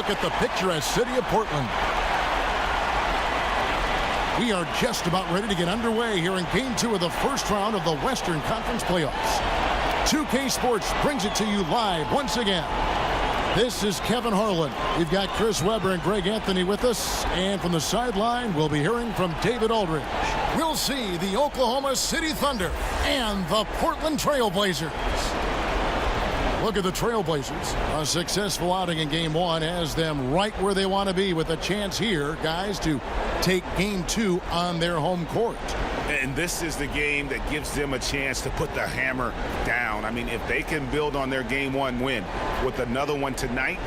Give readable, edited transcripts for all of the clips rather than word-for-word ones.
look at the picturesque city of Portland. We are just about ready to get underway here in Game 2 of the first round of the Western Conference Playoffs. 2K Sports brings it to you live once again. This is Kevin Harlan. We've got Chris Webber and Greg Anthony with us. And from the sideline, we'll be hearing from David Aldridge. We'll see the Oklahoma City Thunder and the Portland Trailblazers. Look at the Trailblazers. A successful outing in Game 1 has them right where they want to be with a chance here, guys, to take Game 2 on their home court. And this is the game that gives them a chance to put the hammer down. I mean, if they can build on their Game 1 win with another one tonight,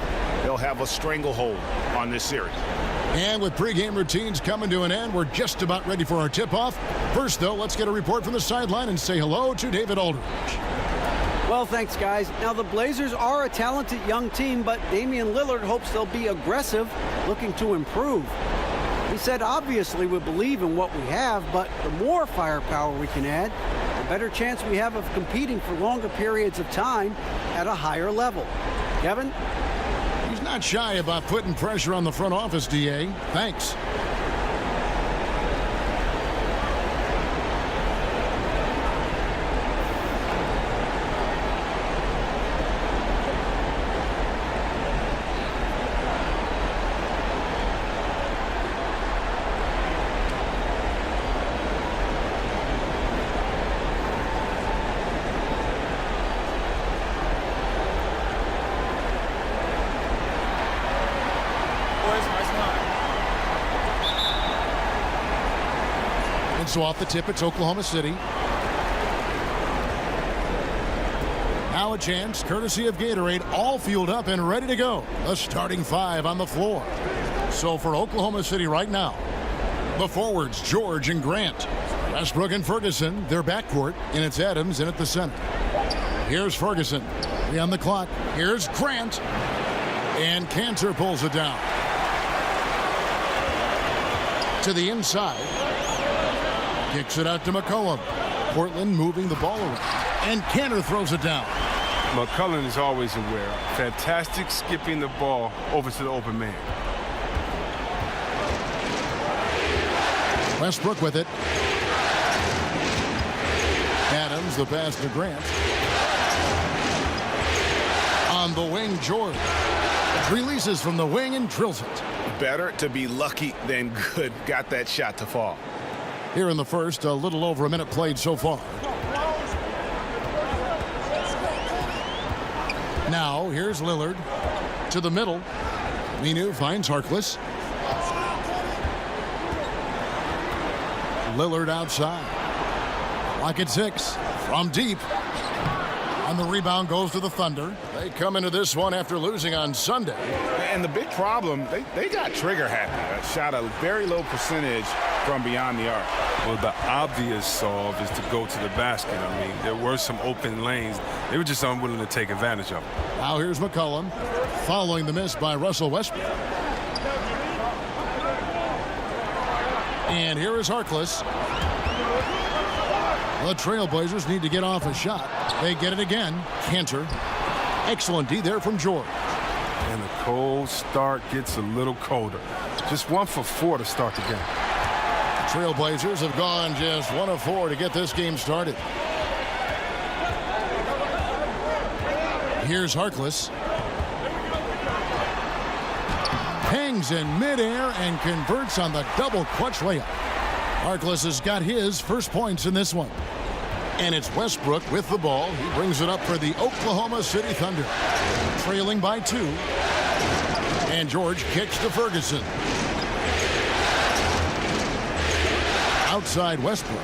they'll have a stranglehold on this series. And with pregame routines coming to an end, we're just about ready for our tip-off. First, though, let's get a report from the sideline and say hello to David Aldridge. Well, thanks, guys. Now, the Blazers are a talented young team, but Damian Lillard hopes they'll be aggressive, looking to improve. He said, obviously, we believe in what we have, but the more firepower we can add, the better chance we have of competing for longer periods of time at a higher level. Kevin? He's not shy about putting pressure on the front office, DA. Thanks. So off the tip, it's Oklahoma City. Now a chance, courtesy of Gatorade, all fueled up and ready to go. The starting five on the floor. So for Oklahoma City right now, the forwards, George and Grant. Westbrook and Ferguson, their backcourt, and it's Adams in at the center. Here's Ferguson. 3 on the clock. Here's Grant. And Cantor pulls it down. To the inside. Kicks it out to McCollum. Portland moving the ball around. And Cantor throws it down. McCollum is always aware. Fantastic skipping the ball over to the open man. Westbrook with it. Adams, the pass to Grant. On the wing, George. Releases from the wing and drills it. Better to be lucky than good. Got that shot to fall. Here in the first, a little over a minute played so far. Now, here's Lillard to the middle. Minu finds Harkless. Lillard outside. Lock at 6 from deep. And the rebound goes to the Thunder. They come into this one after losing on Sunday. And the big problem, they got trigger happy. Shot a very low percentage from beyond the arc. Well, the obvious solve is to go to the basket. I mean, there were some open lanes. They were just unwilling to take advantage of them. Now here's McCollum following the miss by Russell Westbrook. And here is Harkless. The Trailblazers need to get off a shot. They get it again. Cantor. Excellent D there from George. And the cold start gets a little colder. Just 1 for 4 to start the game. Trailblazers have gone just 1 of 4 to get this game started. Here's Harkless. Hangs in midair and converts on the double clutch layup. Harkless has got his first points in this one. And it's Westbrook with the ball. He brings it up for the Oklahoma City Thunder. Trailing by 2. And George kicks to Ferguson. Outside Westbrook.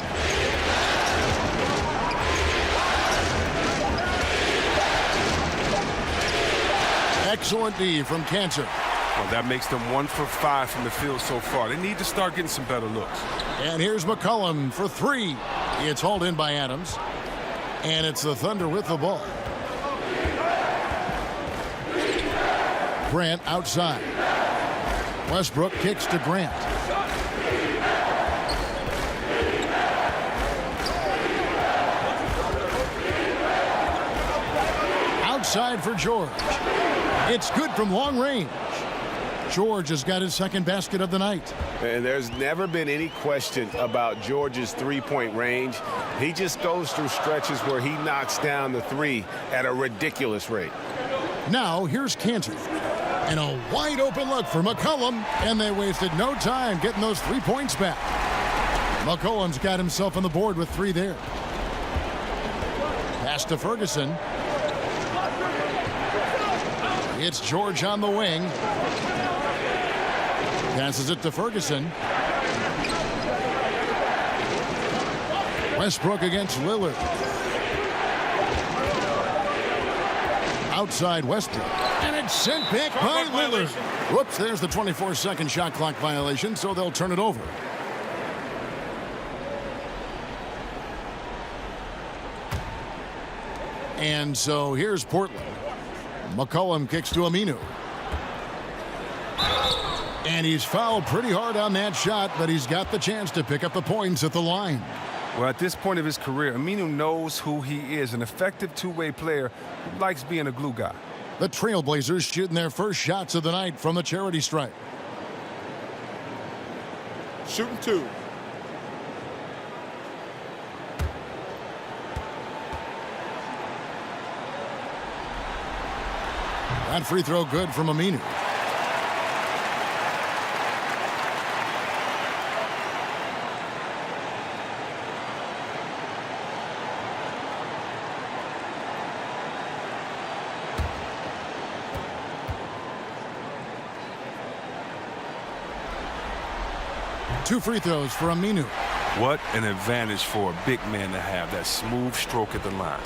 Excellent D from Cantor. Well, that makes them 1 for 5 from the field so far. They need to start getting some better looks. And here's McCollum for 3. It's hauled in by Adams. And it's the Thunder with the ball. Grant outside. Westbrook kicks to Grant. Outside for George. It's good from long range. George has got his second basket of the night. And there's never been any question about George's three-point range. He just goes through stretches where he knocks down the three at a ridiculous rate. Now here's Cantor. And a wide open look for McCollum. And they wasted no time getting those 3 points back. McCollum's got himself on the board with 3 there. Pass to Ferguson. It's George on the wing. Passes it to Ferguson. Westbrook against Lillard. Outside Westbrook. And it's sent back by Lillard. Whoops, there's the 24-second shot clock violation, so they'll turn it over. And so here's Portland. McCollum kicks to Aminu. And he's fouled pretty hard on that shot, but he's got the chance to pick up the points at the line. Well, at this point of his career, Aminu knows who he is, an effective two-way player who likes being a glue guy. The Trailblazers shooting their first shots of the night from the charity stripe. Shooting 2. That free throw good from Aminu. Two free throws for Aminu. What an advantage for a big man to have, that smooth stroke at the line.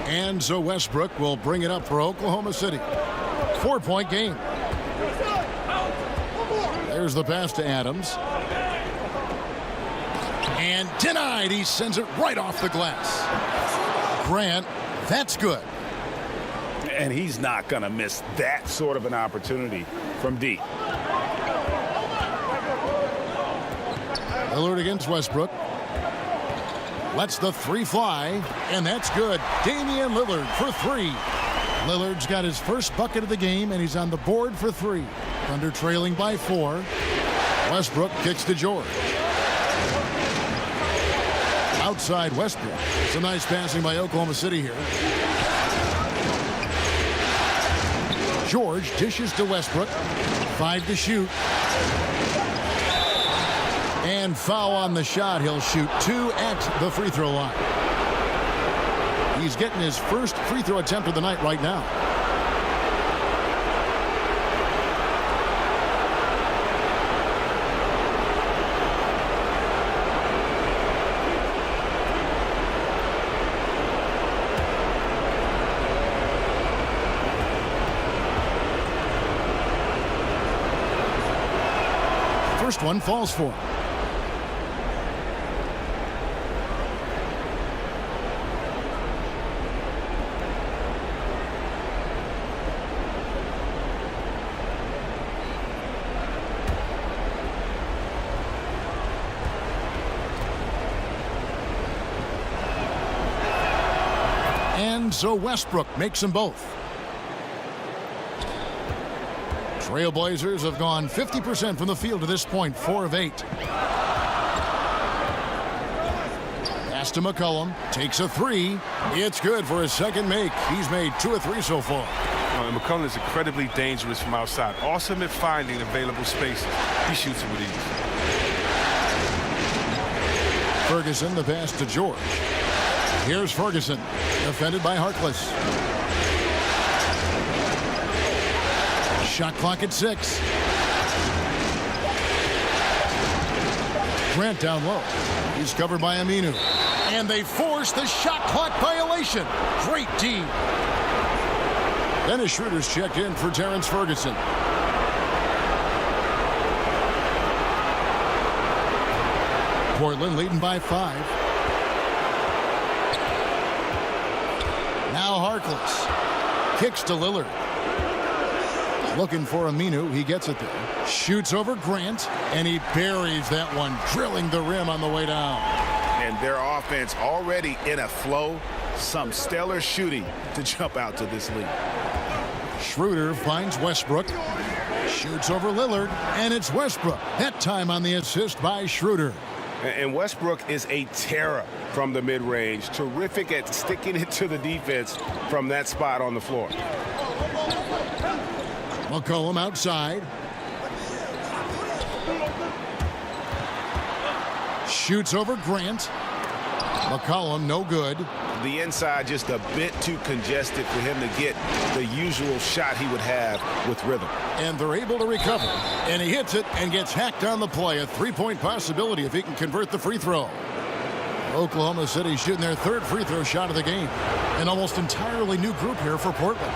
And so Westbrook will bring it up for Oklahoma City. 4-point game. There's the pass to Adams. And denied. He sends it right off the glass. Grant, that's good. And he's not going to miss that sort of an opportunity from deep. Lillard against Westbrook. Lets the 3 fly, and that's good. Damian Lillard for 3. Lillard's got his first bucket of the game, and he's on the board for 3. Thunder trailing by 4. Westbrook kicks to George. Outside Westbrook. Some nice passing by Oklahoma City here. George dishes to Westbrook. 5 to shoot. And foul on the shot. He'll shoot 2 at the free throw line. He's getting his first free throw attempt of the night right now. First one falls for him. And so Westbrook makes them both. Trailblazers have gone 50% from the field to this point, 4 of 8. Pass to McCollum, takes a 3. It's good for his second make. He's made 2 of 3 so far. And McCollum is incredibly dangerous from outside. Awesome at finding available spaces. He shoots it with ease. Ferguson, the pass to George. Here's Ferguson, defended by Harkless. Shot clock at 6. Grant down low. He's covered by Aminu. And they force the shot clock violation. Great D. Dennis Schroeder's checked in for Terrence Ferguson. Portland leading by 5. Now Harkless. Kicks to Lillard. Looking for Aminu. He gets it there. Shoots over Grant. And he buries that one, drilling the rim on the way down. And their offense already in a flow. Some stellar shooting to jump out to this lead. Schroeder finds Westbrook. Shoots over Lillard, and it's Westbrook. That time on the assist by Schroeder. And Westbrook is a terror from the mid-range. Terrific at sticking it to the defense from that spot on the floor. McCollum outside. Shoots over Grant. McCollum no good. The inside just a bit too congested for him to get the usual shot he would have with rhythm. And they're able to recover. And he hits it and gets hacked on the play. A three-point possibility if he can convert the free throw. Oklahoma City shooting their third free throw shot of the game. An almost entirely new group here for Portland.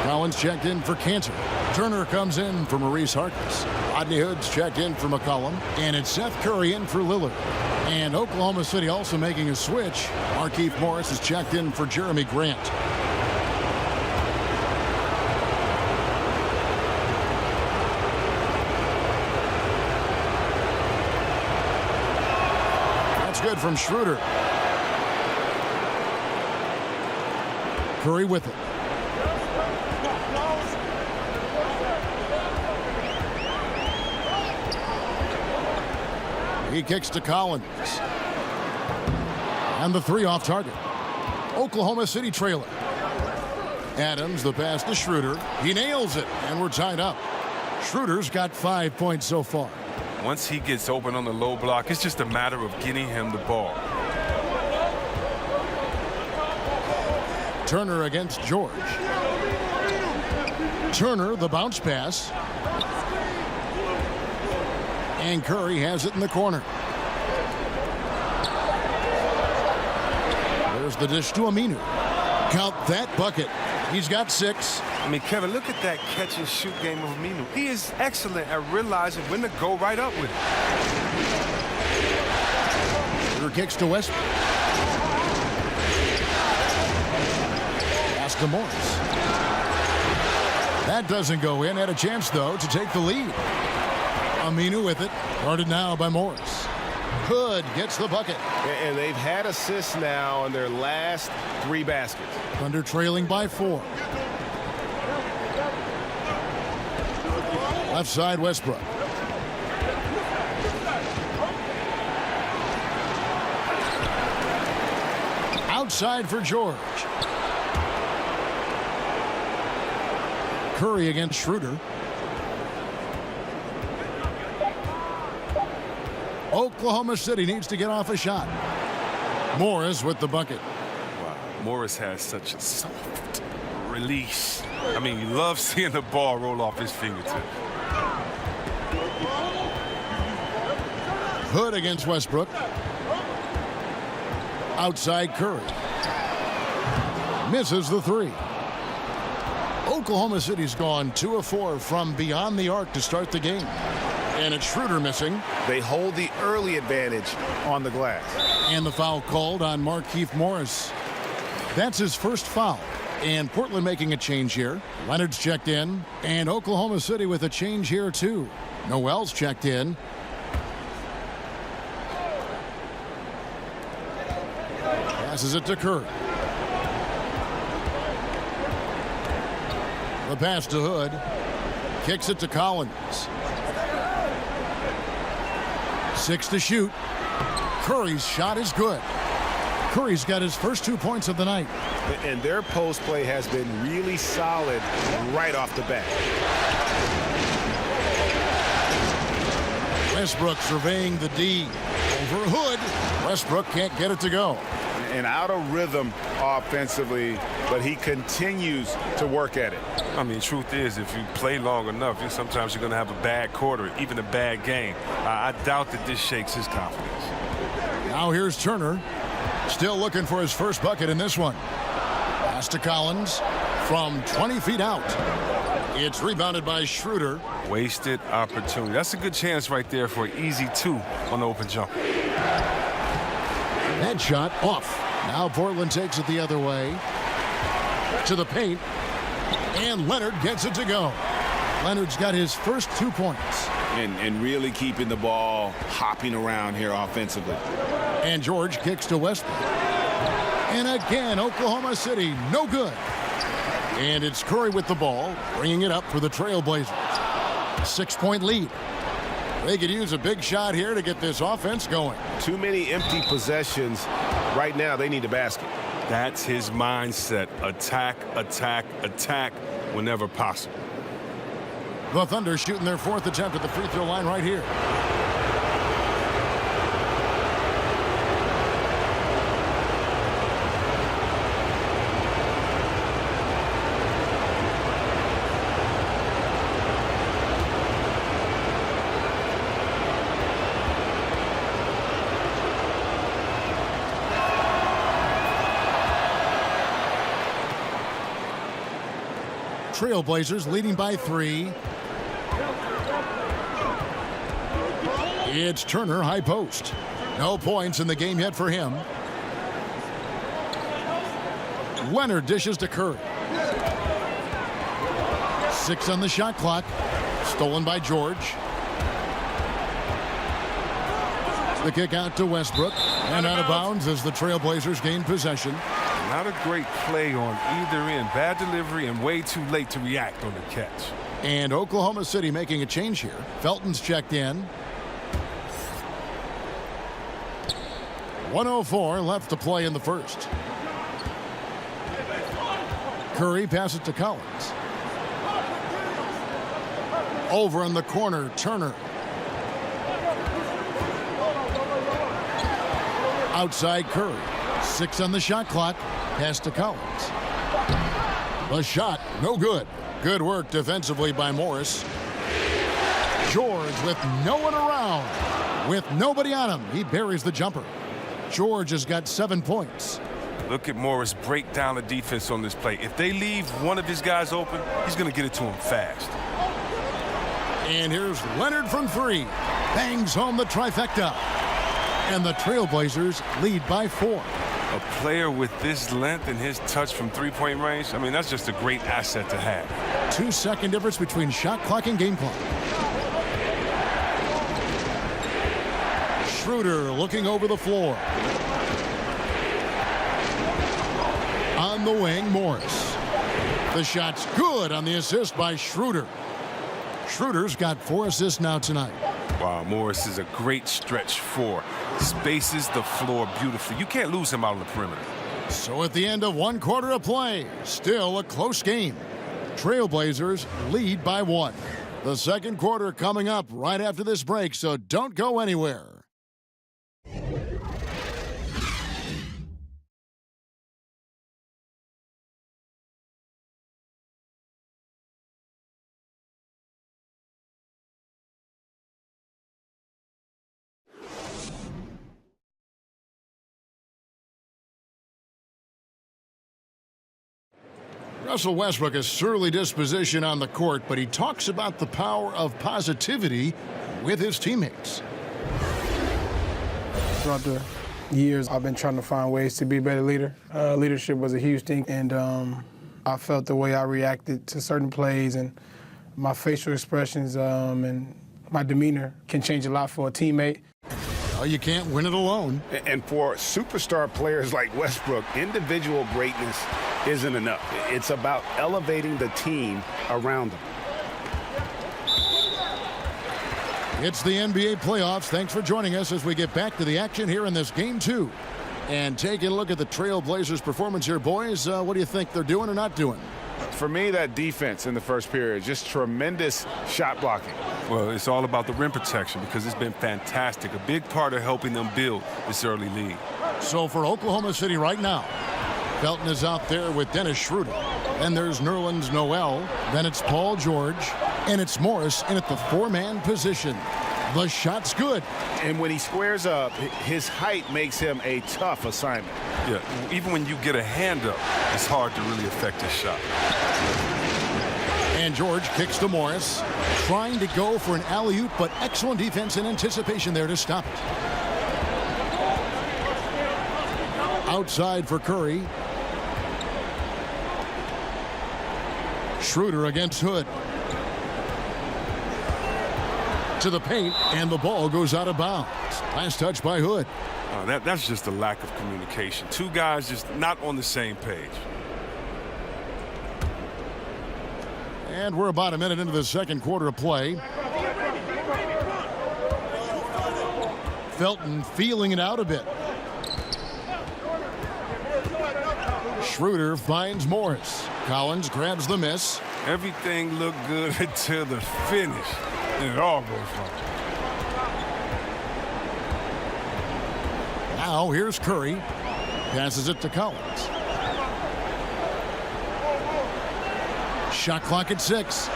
Collins checked in for Cantor. Turner comes in for Maurice Harkless. Rodney Hood's checked in for McCollum. And it's Seth Curry in for Lillard. And Oklahoma City also making a switch. Markieff Morris is checked in for Jeremy Grant. That's good from Schroeder. Curry with it. He kicks to Collins. And the three off target. Oklahoma City trailing. Adams, the pass to Schroeder. He nails it, and we're tied up. Schroeder's got 5 points so far. Once he gets open on the low block, it's just a matter of getting him the ball. Turner against George. Turner, the bounce pass. And Curry has it in the corner. There's the dish to Aminu. Count that bucket. He's got 6. I mean, Kevin, look at that catch-and-shoot game of Aminu. He is excellent at realizing when to go right up with it. Schroeder kicks to Westbrook. Pass to Morris. That doesn't go in. Had a chance, though, to take the lead. Aminu with it. Guarded now by Morris. Hood gets the bucket. And they've had assists now on their last 3 baskets. Thunder trailing by 4. Left side, Westbrook. Outside for George. Curry against Schroeder. Oklahoma City needs to get off a shot. Morris with the bucket. Wow, Morris has such a soft release. I mean, you love seeing the ball roll off his fingertips. Hood against Westbrook. Outside Curry. Misses the 3. Oklahoma City's gone 2 of 4 from beyond the arc to start the game. And it's Schroeder missing. They hold the early advantage on the glass. And the foul called on Markieff Morris. That's his first foul. And Portland making a change here. Leonard's checked in. And Oklahoma City with a change here too. Noel's checked in. Passes it to Curry. The pass to Hood. Kicks it to Collins. 6 to shoot. Curry's shot is good. Curry's got his first 2 points of the night. And their post play has been really solid right off the bat. Westbrook surveying the D. Over Hood. Westbrook can't get it to go. And out of rhythm offensively, but he continues to work at it. I mean, truth is, if you play long enough, sometimes you're going to have a bad quarter, even a bad game. I doubt that this shakes his confidence. Now here's Turner. Still looking for his first bucket in this one. Pass to Collins from 20 feet out. It's rebounded by Schroeder. Wasted opportunity. That's a good chance right there for an easy 2 on the open jump. That shot off. Now Portland takes it the other way. To the paint. And Leonard gets it to go. Leonard's got his first 2 points. And really keeping the ball hopping around here offensively. And George kicks to Westbrook. And again, Oklahoma City, no good. And it's Curry with the ball, bringing it up for the Trailblazers. 6-point lead. They could use a big shot here to get this offense going. Too many empty possessions. Right now, they need a basket. That's his mindset. Attack, attack, attack whenever possible. The Thunder shooting their 4th attempt at the free throw line right here. Trailblazers leading by 3. It's Turner, high post. No points in the game yet for him. Leonard dishes to Curry. 6 on the shot clock. Stolen by George. The kick out to Westbrook. And out of bounds as the Trailblazers gain possession. Not a great play on either end. Bad delivery and way too late to react on the catch. And Oklahoma City making a change here. Felton's checked in. 1:04 left to play in the first. Curry passes to Collins. Over in the corner, Turner. Outside Curry. 6 on the shot clock. Pass to Collins. The shot, no good. Good work defensively by Morris. George with no one around. With nobody on him, he buries the jumper. George has got 7 points. Look at Morris break down the defense on this play. If they leave one of his guys open, he's going to get it to him fast. And here's Leonard from 3. Bangs home the trifecta. And the Trailblazers lead by 4. A player with this length and his touch from 3-point range, I mean, that's just a great asset to have. 2-second difference between shot clock and game clock. Schroeder looking over the floor. On the wing, Morris. The shot's good on the assist by Schroeder. Schroeder's got 4 assists now tonight. Wow, Morris is a great stretch 4. Spaces the floor beautifully. You can't lose him out on the perimeter. So at the end of 1 quarter of play, still a close game. Trailblazers lead by 1. The second quarter coming up right after this break, so don't go anywhere. Russell Westbrook is surly disposition on the court, but he talks about the power of positivity with his teammates. Throughout the years, I've been trying to find ways to be a better leader. Leadership was a huge thing, and I felt the way I reacted to certain plays and my facial expressions and my demeanor can change a lot for a teammate. Well, you can't win it alone. And for superstar players like Westbrook, individual greatness isn't enough. It's about elevating the team around them. It's the NBA playoffs. Thanks for joining us as we get back to the action here in this game 2. And taking a look at the Trailblazers' performance here, boys. What do you think they're doing or not doing? For me, that defense in the first period, just tremendous shot blocking. Well, it's all about the rim protection because it's been fantastic. A big part of helping them build this early lead. So for Oklahoma City right now, Felton is out there with Dennis Schroeder. Then there's Nerlens Noel. Then it's Paul George. And it's Morris in at the 4-man position. The shot's good. And when he squares up, his height makes him a tough assignment. Yeah, even when you get a hand up, it's hard to really affect his shot. And George kicks to Morris, trying to go for an alley-oop, but excellent defense and anticipation there to stop it. Outside for Curry. Schroeder against Hood. To the paint, and the ball goes out of bounds. Last touch by Hood. That's just a lack of communication. Two guys just not on the same page. And we're about a minute into the second quarter of play. Felton feeling it out a bit. Schroeder finds Morris. Collins grabs the miss. Everything looked good until the finish, and it all goes wrong. Now here's Curry. Passes it to Collins. Shot clock at 6.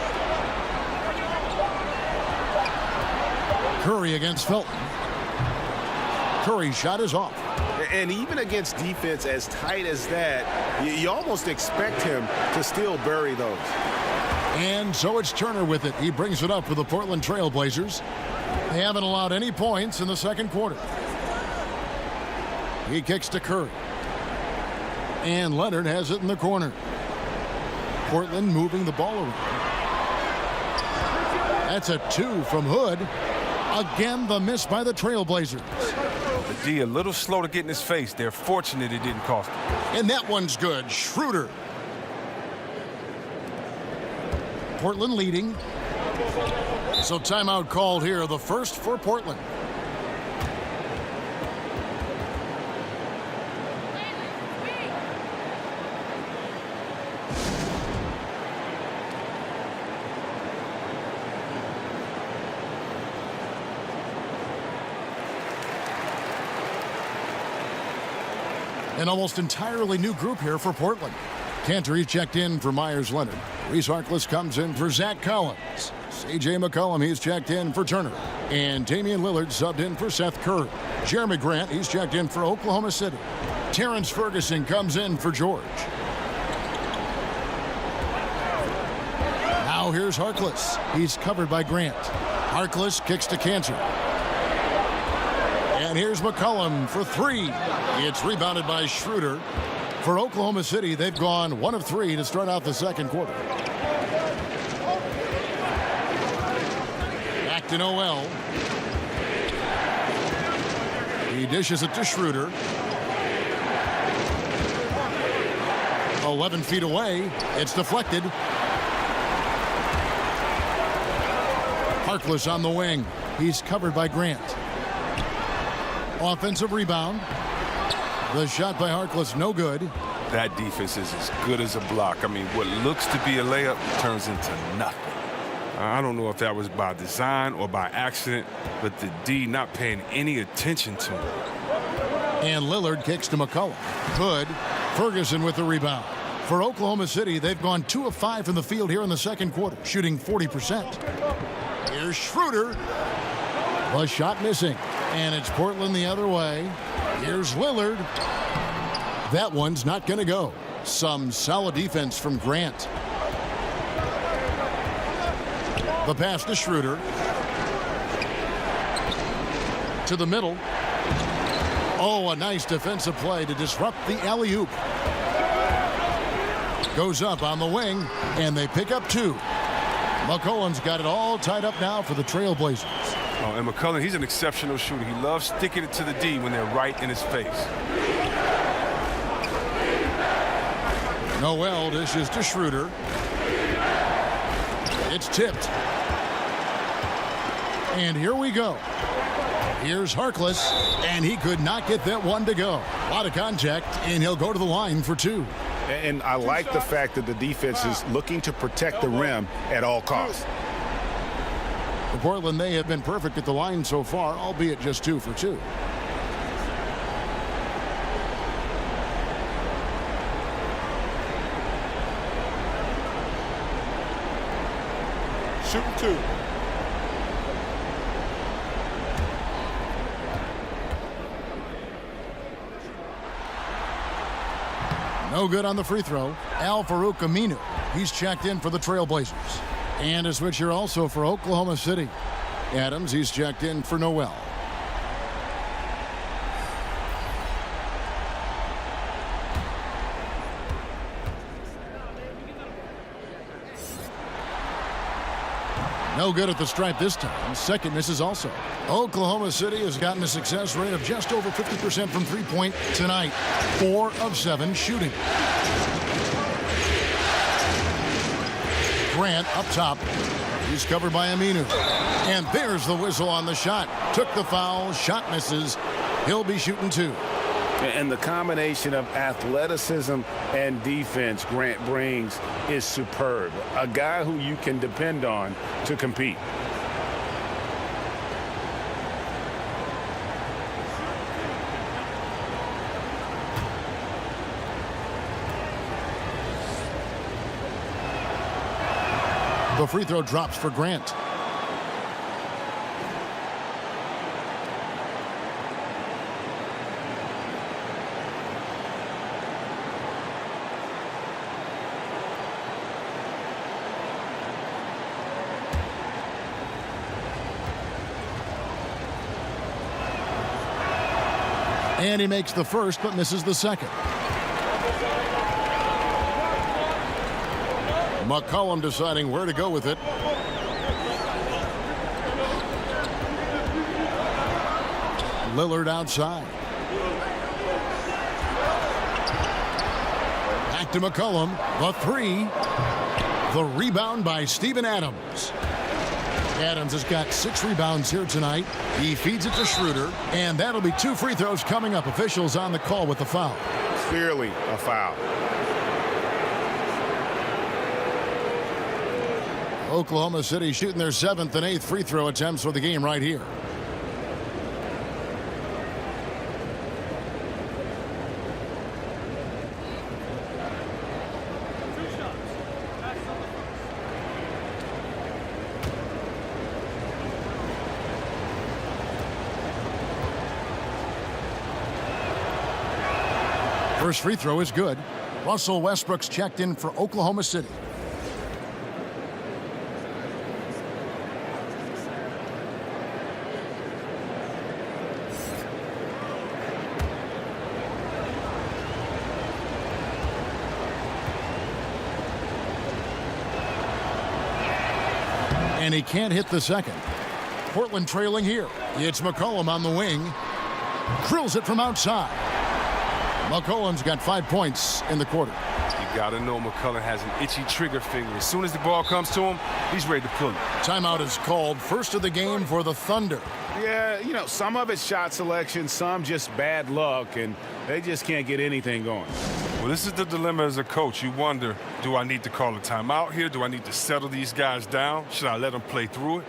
Curry against Felton. Curry's shot is off. And even against defense as tight as that, you almost expect him to still bury those. And so it's Turner with it. He brings it up for the Portland Trailblazers. They haven't allowed any points in the second quarter. He kicks to Curry. And Leonard has it in the corner. Portland moving the ball around. That's a 2 from Hood. Again, the miss by the Trailblazers. The D a little slow to get in his face. They're fortunate it didn't cost him. And that one's good. Schroeder. Portland leading. So timeout called here, the first for Portland. An almost entirely new group here for Portland. Cantor checked in for Myers-Leonard. Reese Harkless comes in for Zach Collins. C.J. McCollum, he's checked in for Turner. And Damian Lillard subbed in for Seth Curry. Jeremy Grant, he's checked in for Oklahoma City. Terrence Ferguson comes in for George. Now here's Harkless. He's covered by Grant. Harkless kicks to Cantor. And here's McCollum for 3. It's rebounded by Schroeder. For Oklahoma City, they've gone 1 of 3 to start out the second quarter. Back to Noel. He dishes it to Schroeder. 11 feet away. It's deflected. Harkless on the wing. He's covered by Grant. Offensive rebound. The shot by Harkless, no good. That defense is as good as a block. I mean, what looks to be a layup turns into nothing. I don't know if that was by design or by accident, but the D not paying any attention to him. And Lillard kicks to McCollum. Good. Ferguson with the rebound. For Oklahoma City, they've gone 2 of 5 from the field here in the second quarter, shooting 40%. Here's Schroeder. The shot missing. And it's Portland the other way. Here's Lillard. That one's not going to go. Some solid defense from Grant. The pass to Schroeder. To the middle. Oh, a nice defensive play to disrupt the alley-oop. Goes up on the wing, and they pick up 2. McCollum's got it all tied up now for the Trailblazers. Oh, and McCollum, he's an exceptional shooter. He loves sticking it to the D when they're right in his face. Noel dishes to Schroeder. It's tipped. And here we go. Here's Harkless, and he could not get that one to go. A lot of contact, and he'll go to the line for 2. And I like the fact that the defense is looking to protect the rim at all costs. For Portland, they have been perfect at the line so far, albeit just 2 for 2. Shooting 2. No good on the free throw. Al-Farouq Aminu. He's checked in for the Trailblazers. And a switch here also for Oklahoma City. Adams, he's checked in for Noel. No good at the stripe this time. Second misses also. Oklahoma City has gotten a success rate of just over 50% from three-point tonight. 4 of 7 shooting. Grant up top. He's covered by Aminu. And there's the whistle on the shot. Took the foul. Shot misses. He'll be shooting 2. And the combination of athleticism and defense Grant brings is superb. A guy who you can depend on to compete. The free throw drops for Grant. And he makes the first but misses the second. McCollum deciding where to go with it. Lillard outside. Back to McCollum. The 3. The rebound by Steven Adams. Adams has got 6 rebounds here tonight. He feeds it to Schroeder. And that'll be 2 free throws coming up. Officials on the call with the foul. Clearly a foul. Oklahoma City shooting their 7th and 8th free throw attempts for the game right here. First free throw is good. Russell Westbrook's checked in for Oklahoma City. And he can't hit the second. Portland trailing here. It's McCollum on the wing. Drills it from outside. McCollum's got 5 points in the quarter. You got to know McCollum has an itchy trigger finger. As soon as the ball comes to him, he's ready to pull it. Timeout is called. First of the game for the Thunder. Yeah, you know, some of it's shot selection, some just bad luck, and they just can't get anything going. Well, this is the dilemma as a coach. You wonder, do I need to call a timeout here? Do I need to settle these guys down? Should I let them play through it?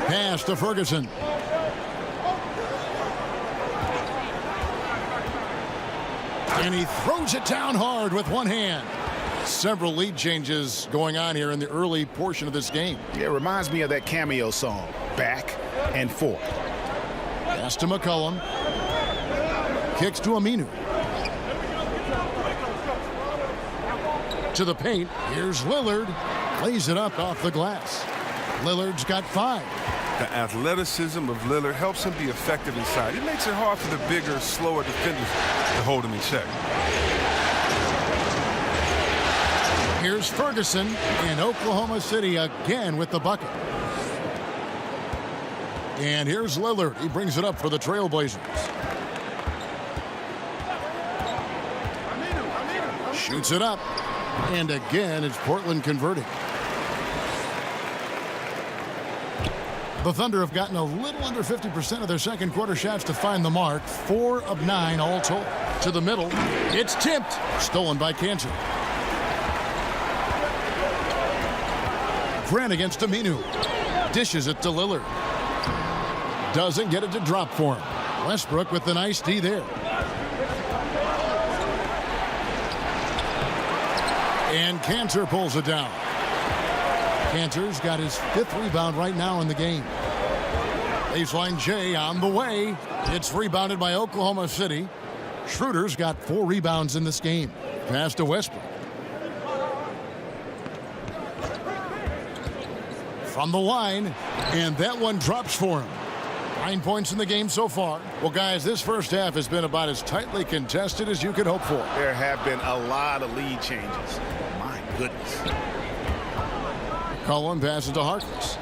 Pass to Ferguson. And he throws it down hard with one hand. Several lead changes going on here in the early portion of this game. Yeah, it reminds me of that Cameo song, Back and Forth. Pass to McCollum. Kicks to Aminu. To the paint. Here's Lillard. Lays it up off the glass. Lillard's got 5. The athleticism of Lillard helps him be effective inside. It makes it hard for the bigger, slower defenders to hold him in check. Here's Ferguson, and Oklahoma City again with the bucket. And here's Lillard. He brings it up for the Trailblazers. Shoots it up. And again, it's Portland converting. The Thunder have gotten a little under 50% of their second quarter shots to find the mark. 4 of 9 all told. To the middle. It's tipped. Stolen by Cantor. Grant against Aminu. Dishes it to Lillard. Doesn't get it to drop for him. Westbrook with the nice D there. And Cantor pulls it down. Cantor's got his 5th rebound right now in the game. Baseline J on the way. It's rebounded by Oklahoma City. Schroeder's got 4 rebounds in this game. Pass to Westbrook. From the line, and that one drops for him. 9 points in the game so far. Well, guys, this first half has been about as tightly contested as you could hope for. There have been a lot of lead changes. My goodness. McCollum passes to Harkless.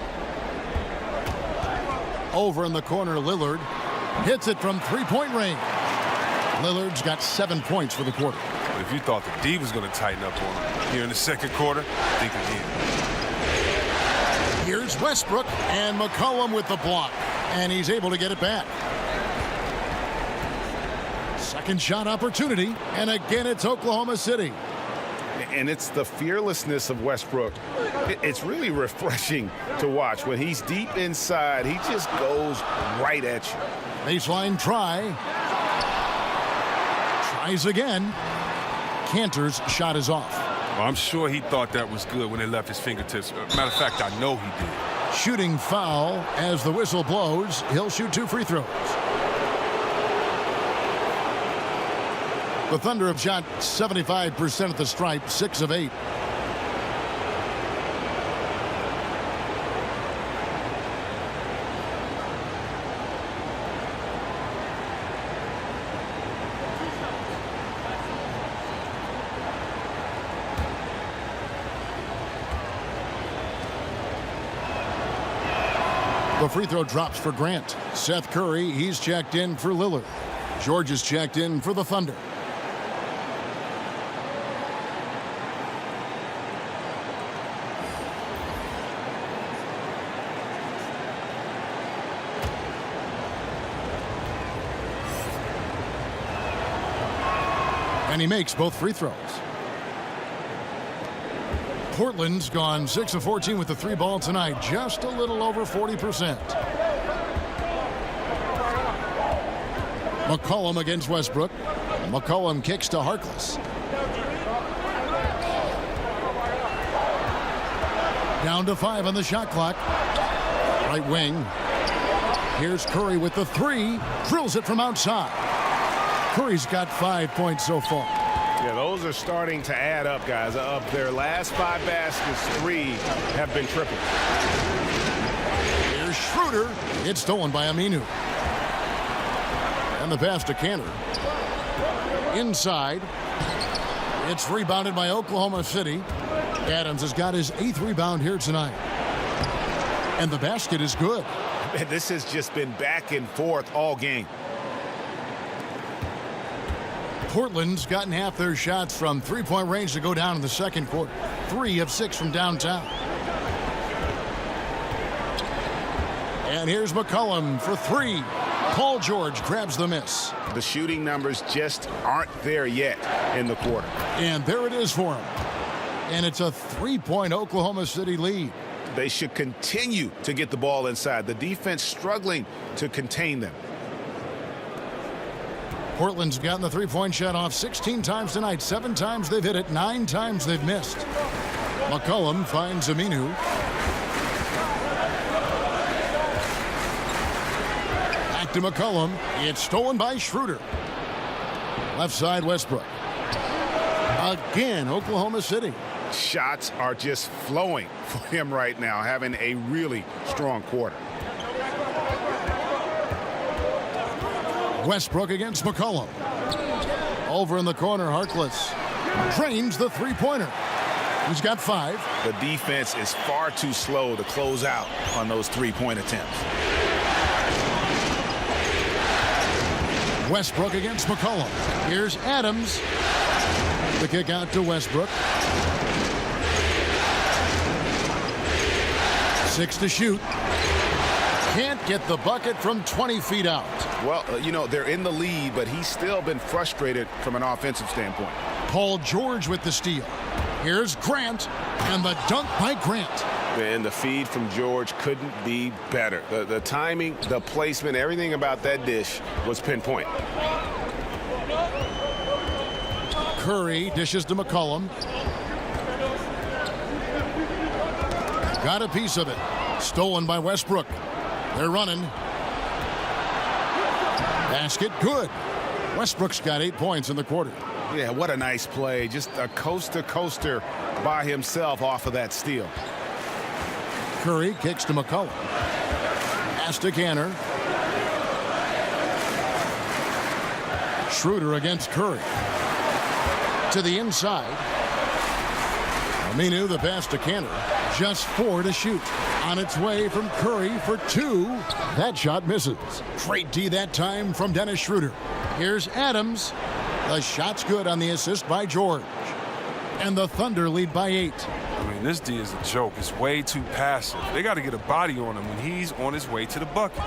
Over in the corner, Lillard hits it from 3-point range. Lillard's got 7 points for the quarter. If you thought the D was going to tighten up on him here in the second quarter, think again. Here's Westbrook, and McCollum with the block, and he's able to get it back. Second shot opportunity, and again it's Oklahoma City. And it's the fearlessness of Westbrook. It's really refreshing to watch. When he's deep inside, he just goes right at you. Baseline try. Tries again. Cantor's shot is off. Well, I'm sure he thought that was good when it left his fingertips. Matter of fact, I know he did. Shooting foul as the whistle blows. He'll shoot 2 free throws. The Thunder have shot 75% at the stripe, 6 of 8. The free throw drops for Grant. Seth Curry, he's checked in for Lillard. George is checked in for the Thunder. And he makes both free throws. Portland's gone 6 of 14 with the 3 ball tonight, just a little over 40%. McCollum against Westbrook. McCollum kicks to Harkless. Down to 5 on the shot clock. Right wing. Here's Curry with the 3. Drills it from outside. Curry's got 5 points so far. Yeah, those are starting to add up, guys. Of their last 5 baskets, 3 have been triple. Here's Schroeder. It's stolen by Aminu. And the pass to Cantor. Inside. It's rebounded by Oklahoma City. Adams has got his 8th rebound here tonight. And the basket is good. Man, this has just been back and forth all game. Portland's gotten half their shots from 3-point range to go down in the second quarter. 3 of 6 from downtown. And here's McCollum for 3. Paul George grabs the miss. The shooting numbers just aren't there yet in the quarter. And there it is for him. And it's a 3-point Oklahoma City lead. They should continue to get the ball inside. The defense struggling to contain them. Portland's gotten the 3-point shot off 16 times tonight. 7 times they've hit it. 9 times they've missed. McCollum finds Aminu. Back to McCollum. It's stolen by Schroeder. Left side, Westbrook. Again, Oklahoma City. Shots are just flowing for him right now, having a really strong quarter. Westbrook against McCollum. Over in the corner, Harkless drains the 3-pointer. He's got 5. The defense is far too slow to close out on those 3-point attempts. Westbrook against McCollum. Here's Adams. The kick out to Westbrook. 6 to shoot. Can't get the bucket from 20 feet out. Well, you know, they're in the lead, but he's still been frustrated from an offensive standpoint. Paul George with the steal. Here's Grant, and the dunk by Grant. And the feed from George couldn't be better. The timing, the placement, everything about that dish was pinpoint. Curry dishes to McCollum. Got a piece of it. Stolen by Westbrook. They're running. Basket good. Westbrook's got 8 points in the quarter. Yeah, what a nice play. Just a coast-to-coaster by himself off of that steal. Curry kicks to McCollum. Pass to Canner. Schroeder against Curry. To the inside. Aminu, the pass to Canner. Just 4 to shoot. On its way from Curry for 2. That shot misses. Great D that time from Dennis Schroeder. Here's Adams. The shot's good on the assist by George. And the Thunder lead by 8. I mean, this D is a joke. It's way too passive. They got to get a body on him when he's on his way to the bucket.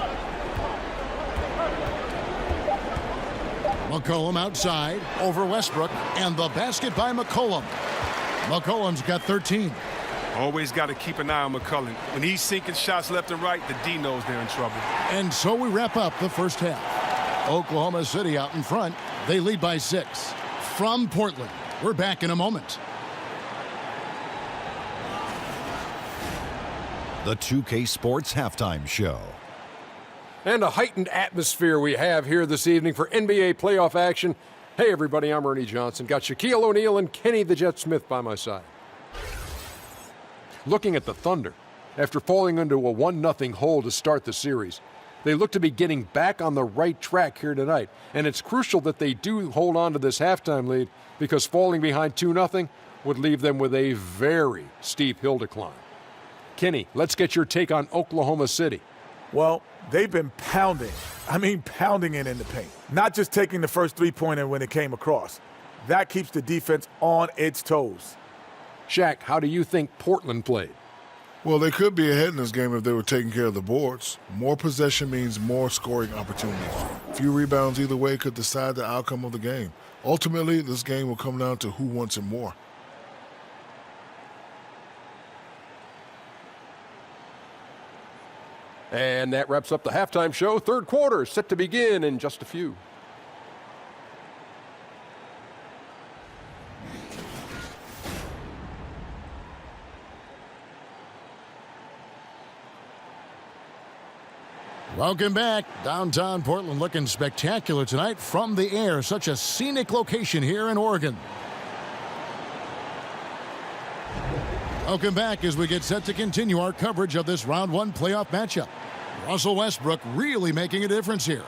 McCollum outside over Westbrook, and the basket by McCollum. McCollum's got 13. Always got to keep an eye on McCollum. When he's sinking shots left and right, the D knows they're in trouble. And so we wrap up the first half. Oklahoma City out in front. They lead by 6. From Portland, we're back in a moment. The 2K Sports Halftime Show. And a heightened atmosphere we have here this evening for NBA playoff action. Hey, everybody, I'm Ernie Johnson. Got Shaquille O'Neal and Kenny the Jet Smith by my side. Looking at the Thunder, after falling into a 1-0 hole to start the series, they look to be getting back on the right track here tonight. And it's crucial that they do hold on to this halftime lead, because falling behind 2-0 would leave them with a very steep hill to climb. Kenny, let's get your take on Oklahoma City. Well, they've been pounding it in the paint. Not just taking the first three-pointer when it came across. That keeps the defense on its toes. Shaq, how do you think Portland played? Well, they could be ahead in this game if they were taking care of the boards. More possession means more scoring opportunities. Few rebounds either way could decide the outcome of the game. Ultimately, this game will come down to who wants it more. And that wraps up the halftime show. Third quarter set to begin in just a few. Welcome back. Downtown Portland looking spectacular tonight from the air. Such a scenic location here in Oregon. Welcome back as we get set to continue our coverage of this round 1 playoff matchup. Russell Westbrook really making a difference here.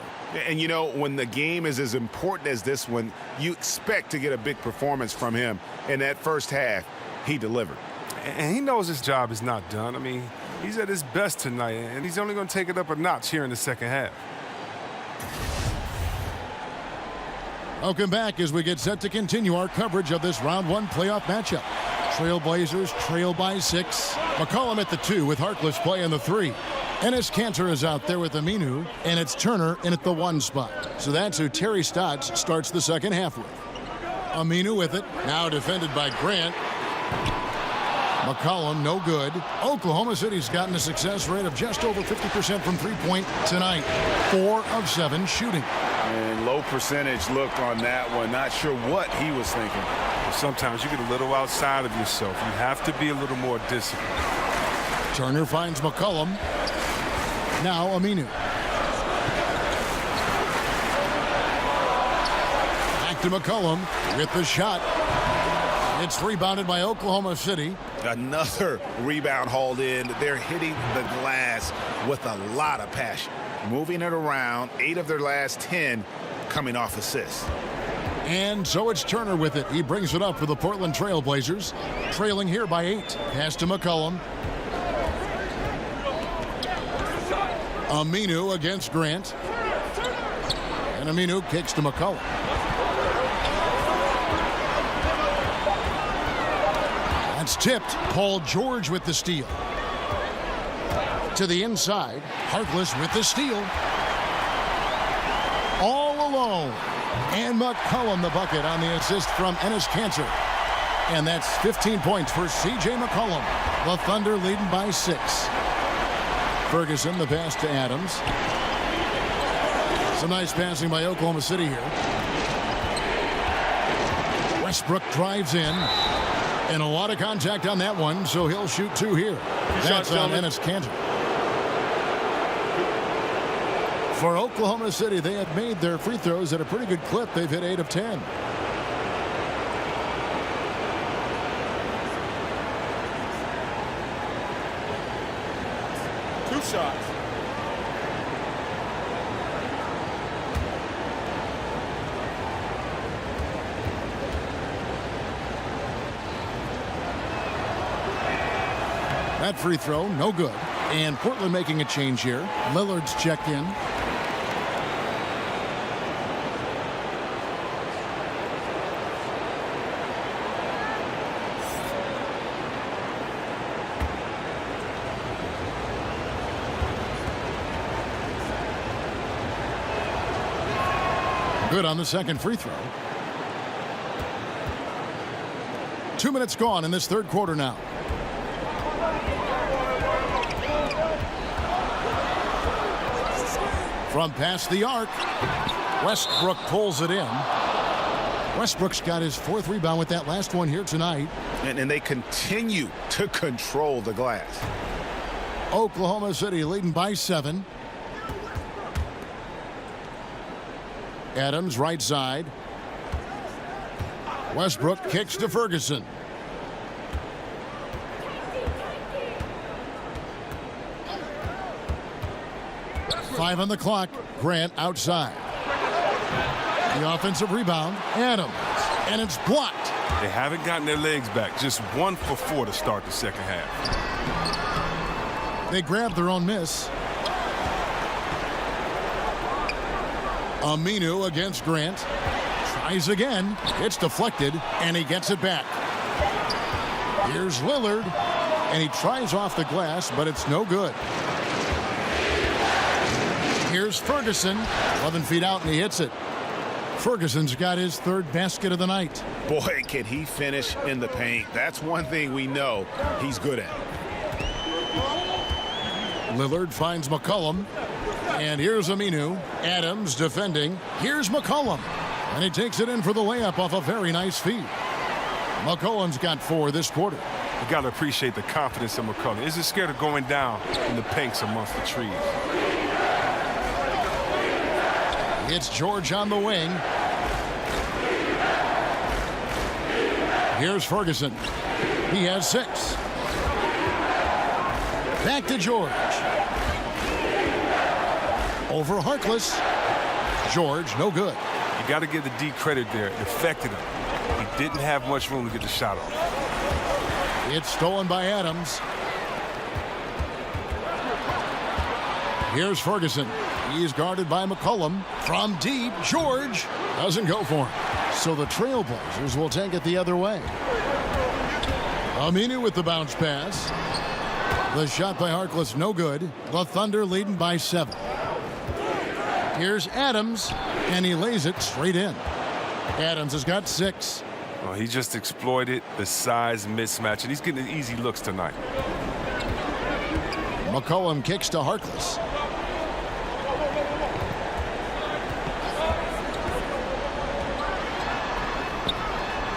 And you know, when the game is as important as this one, you expect to get a big performance from him. In that first half, he delivered. And he knows his job is not done. I mean, he's at his best tonight, and he's only going to take it up a notch here in the second half. Welcome back as we get set to continue our coverage of this round 1 playoff matchup. Trailblazers trail by 6. McCollum at the 2 with Harkless playing the 3. Enes Kanter is out there with Aminu, and it's Turner in at the 1 spot. So that's who Terry Stotts starts the second half with. Aminu with it, now defended by Grant. McCollum, no good. Oklahoma City's gotten a success rate of just over 50% from three-point tonight. 4 of 7 shooting. And low percentage look on that one. Not sure what he was thinking. Sometimes you get a little outside of yourself. You have to be a little more disciplined. Turner finds McCollum. Now Aminu. Back to McCollum with the shot. It's rebounded by Oklahoma City. Another rebound hauled in. They're hitting the glass with a lot of passion. Moving it around. 8 of their last 10 coming off assists. And so it's Turner with it. He brings it up for the Portland Trailblazers. Trailing here by 8. Pass to McCollum. Aminu against Grant. And Aminu kicks to McCollum. That's tipped. Paul George with the steal. To the inside. Harkless with the steal. All alone. And McCollum the bucket on the assist from Enes Kanter. And that's 15 points for C.J. McCollum. The Thunder leading by 6. Ferguson, the pass to Adams. Some nice passing by Oklahoma City here. Westbrook drives in. And a lot of contact on that one, so he'll shoot 2 here. That's on Enes Kanter. For Oklahoma City, they have made their free throws at a pretty good clip. They've hit 8 of 10. Two shots. That free throw, no good. And Portland making a change here. Lillard's checked in. Good on the second free throw. 2 minutes gone in this third quarter now. From past the arc, Westbrook pulls it in. Westbrook's got his 4th rebound with that last one here tonight. And they continue to control the glass. Oklahoma City leading by 7. Adams right side. Westbrook kicks to Ferguson. Five on the clock. Grant outside. The offensive rebound. Adams. And it's blocked. They haven't gotten their legs back. Just 1 for 4 to start the second half. They grabbed their own miss. Aminu against Grant. Tries again. It's deflected, and he gets it back. Here's Lillard, and he tries off the glass, but it's no good. Here's Ferguson, 11 feet out, and he hits it. Ferguson's got his 3rd basket of the night. Boy, can he finish in the paint. That's one thing we know he's good at. Lillard finds McCollum. And here's Aminu. Adams defending. Here's McCollum. And he takes it in for the layup off a very nice feed. McCollum's got 4 this quarter. You got to appreciate the confidence of McCollum. Isn't scared of going down in the pinks amongst the trees. It's George on the wing. Here's Ferguson. He has 6. Back to George. Over Harkless. George, no good. You got to give the D credit there. It affected him. He didn't have much room to get the shot off. It's stolen by Adams. Here's Ferguson. He's guarded by McCollum. From deep, George doesn't go for him. So the Trailblazers will take it the other way. Aminu with the bounce pass. The shot by Harkless, no good. The Thunder leading by 7. Here's Adams, and he lays it straight in. Adams has got 6. Well, he just exploited the size mismatch, and he's getting easy looks tonight. McCollum kicks to Harkless.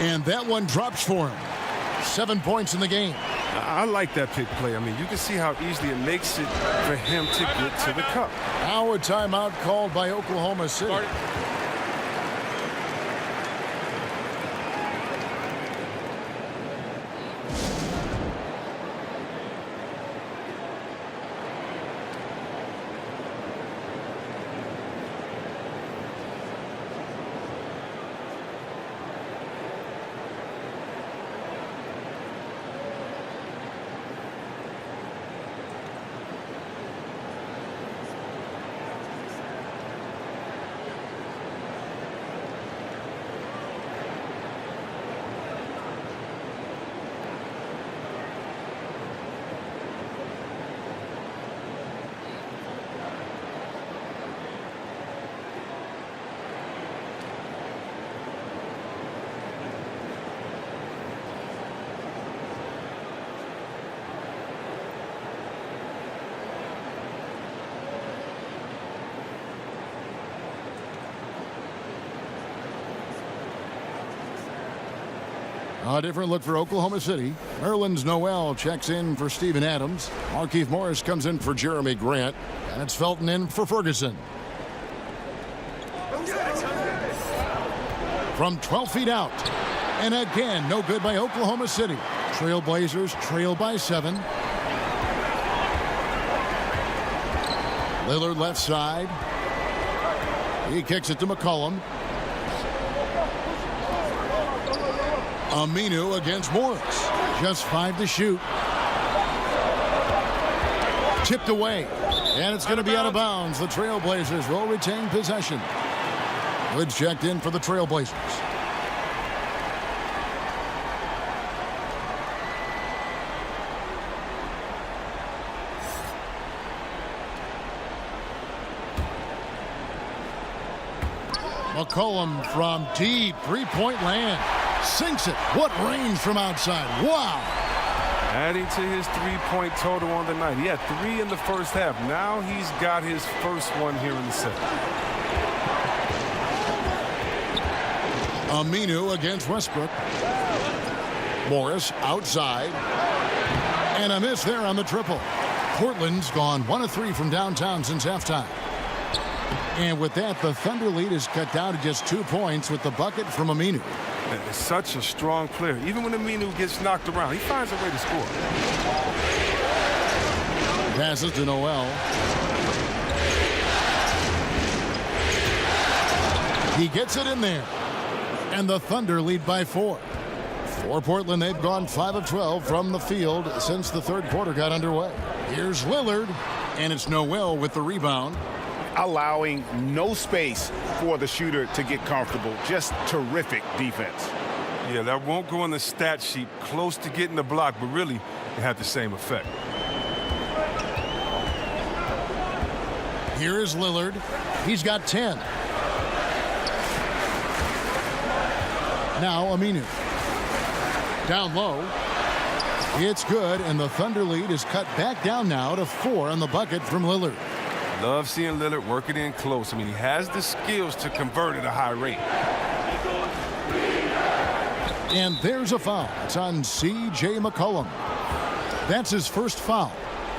And that one drops for him. 7 points in the game. I like that pick play. I mean, you can see how easily it makes it for him to get to the cup. Now a timeout called by Oklahoma City. A different look for Oklahoma City. Nerlens Noel checks in for Steven Adams. Markieff Morris comes in for Jeremy Grant. And it's Felton in for Ferguson. From 12 feet out. And again, no good by Oklahoma City. Trailblazers trail by 7. Lillard left side. He kicks it to McCollum. Aminu against Morris. Just 5 to shoot. Tipped away. And it's going to be out of bounds. The Trailblazers will retain possession. Woods checked in for the Trailblazers. McCollum from deep three-point land. Sinks it. What range from outside. Wow. Adding to his three-point total on the night. He had 3 in the first half. Now he's got his first one here in the second. Aminu against Westbrook. Morris outside. And a miss there on the triple. Portland's gone 1 of 3 from downtown since halftime. And with that, the Thunder lead is cut down to just 2 points with the bucket from Aminu. It's such a strong player. Even when Aminu gets knocked around, he finds a way to score. Passes to Noel. He gets it in there. And the Thunder lead by 4. For Portland, they've gone 5 of 12 from the field since the third quarter got underway. Here's Lillard. And it's Noel with the rebound. Allowing no space for the shooter to get comfortable. Just terrific defense. Yeah, that won't go on the stat sheet. Close to getting the block, but really it had the same effect. Here is Lillard. He's got 10. Now Aminu. Down low. It's good, and the Thunder lead is cut back down now to 4 on the bucket from Lillard. Love seeing Lillard work it in close. I mean, he has the skills to convert at a high rate. And there's a foul. It's on C.J. McCollum. That's his first foul.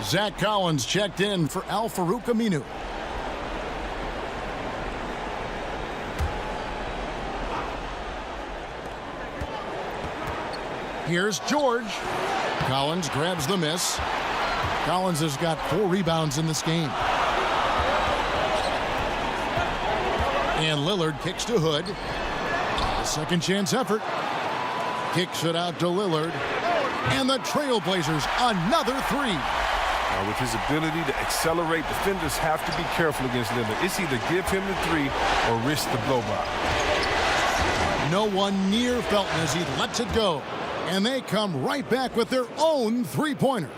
Zach Collins checked in for Al-Farouq Aminu. Here's George. Collins grabs the miss. Collins has got 4 rebounds in this game. And Lillard kicks to Hood. A second chance effort. Kicks it out to Lillard. And the Trailblazers another 3. Now with his ability to accelerate, defenders have to be careful against Lillard. It's either give him the 3 or risk the blow-by. No one near Felton as he lets it go. And they come right back with their own three-pointer.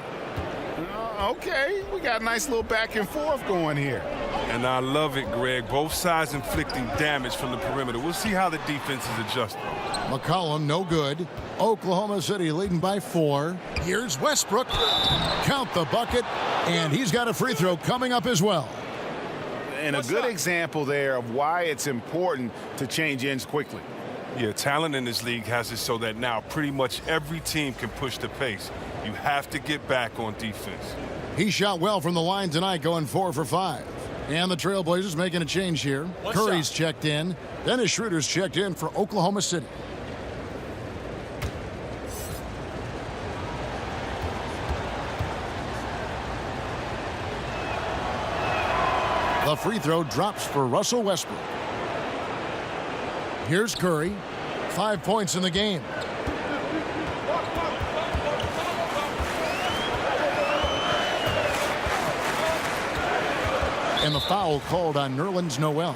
Okay, we got a nice little back and forth going here. And I love it, Greg. Both sides inflicting damage from the perimeter. We'll see how the defense is adjusting. McCollum, no good. Oklahoma City leading by 4. Here's Westbrook. Count the bucket. And he's got a free throw coming up as well. And a good example there of why it's important to change ends quickly. Yeah, talent in this league has it so that now pretty much every team can push the pace. You have to get back on defense. He shot well from the line tonight, going 4 for 5. And the Trailblazers making a change here. Curry's checked in. Dennis Schroeder's checked in for Oklahoma City. The free throw drops for Russell Westbrook. Here's Curry. 5 points in the game. And the foul called on Nerlens Noel.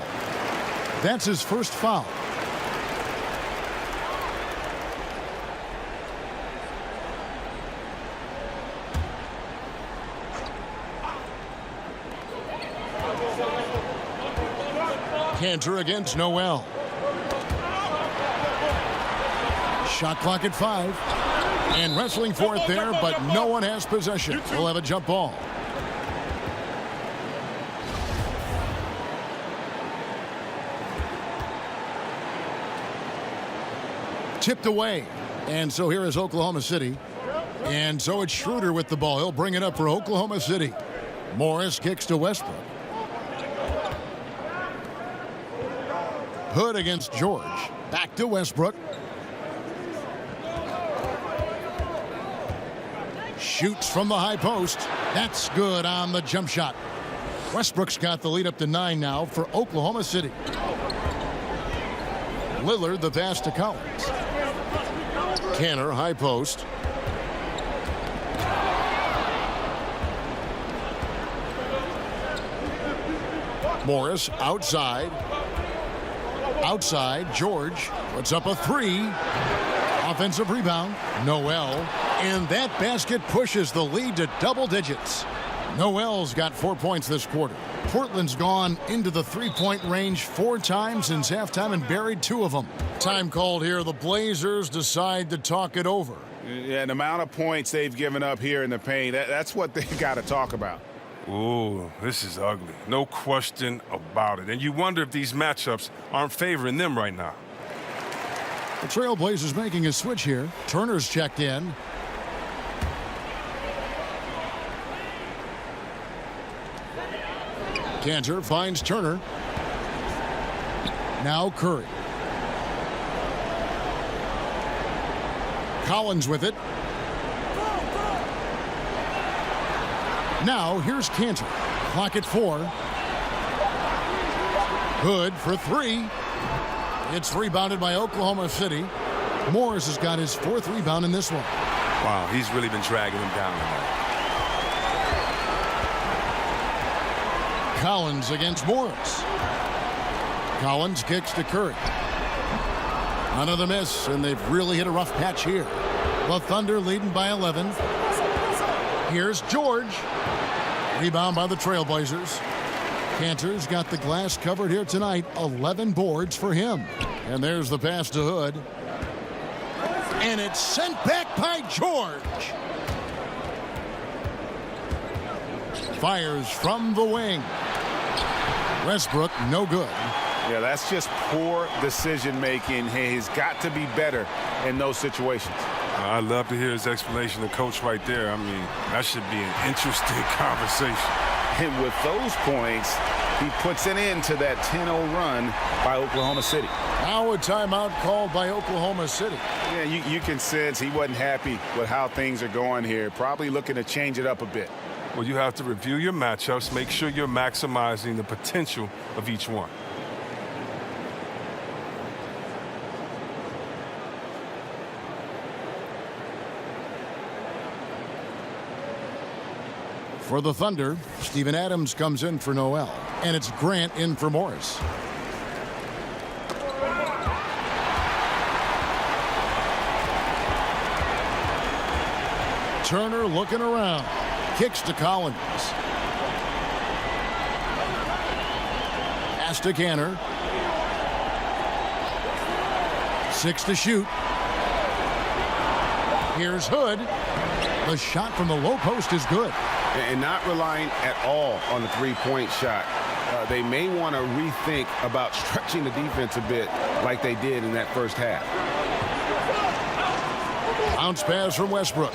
That's his first foul. Cantor against Noel. Shot clock at 5. And wrestling for it there, but no one has possession. We'll have a jump ball. Tipped away. And so here is Oklahoma City. And so it's Schroeder with the ball. He'll bring it up for Oklahoma City. Morris kicks to Westbrook. Hood against George. Back to Westbrook. Shoots from the high post. That's good on the jump shot. Westbrook's got the lead up to 9 now for Oklahoma City. Lillard the pass to Collins. Canner high post. Morris outside. Outside, George puts up a 3. Offensive rebound, Noel. And that basket pushes the lead to double digits. Noel's got 4 points this quarter. Portland's gone into the three-point range 4 times since halftime and buried 2 of them. Time called here. The Blazers decide to talk it over. Yeah, the amount of points they've given up here in the paint, that's what they've got to talk about. Ooh, this is ugly. No question about it. And you wonder if these matchups aren't favoring them right now. The Trailblazers making a switch here. Turner's checked in. Cantor finds Turner. Now Curry. Collins with it. Now here's Cantor. Clock at 4. Hood for 3. It's rebounded by Oklahoma City. Morris has got his 4th rebound in this one. Wow, he's really been dragging him down tonight. Collins against Morris. Collins kicks to Curry. Another miss, and they've really hit a rough patch here. The Thunder leading by 11. Here's George. Rebound by the Trailblazers. Cantor's got the glass covered here tonight. 11 boards for him. And there's the pass to Hood. And it's sent back by George. Fires from the wing. Westbrook, no good. Yeah, that's just poor decision-making. He's got to be better in those situations. I'd love to hear his explanation to Coach right there. I mean, that should be an interesting conversation. And with those points, he puts an end to that 10-0 run by Oklahoma City. Now a timeout called by Oklahoma City. Yeah, you can sense he wasn't happy with how things are going here. Probably looking to change it up a bit. Well, you have to review your matchups, make sure you're maximizing the potential of each one. For the Thunder, Steven Adams comes in for Noel. And it's Grant in for Morris. Turner looking around. Kicks to Collins. Pass to Canner. 6 to shoot. Here's Hood. The shot from the low post is good. And not relying at all on the three-point shot. They may want to rethink about stretching the defense a bit like they did in that first half. Bounce pass from Westbrook.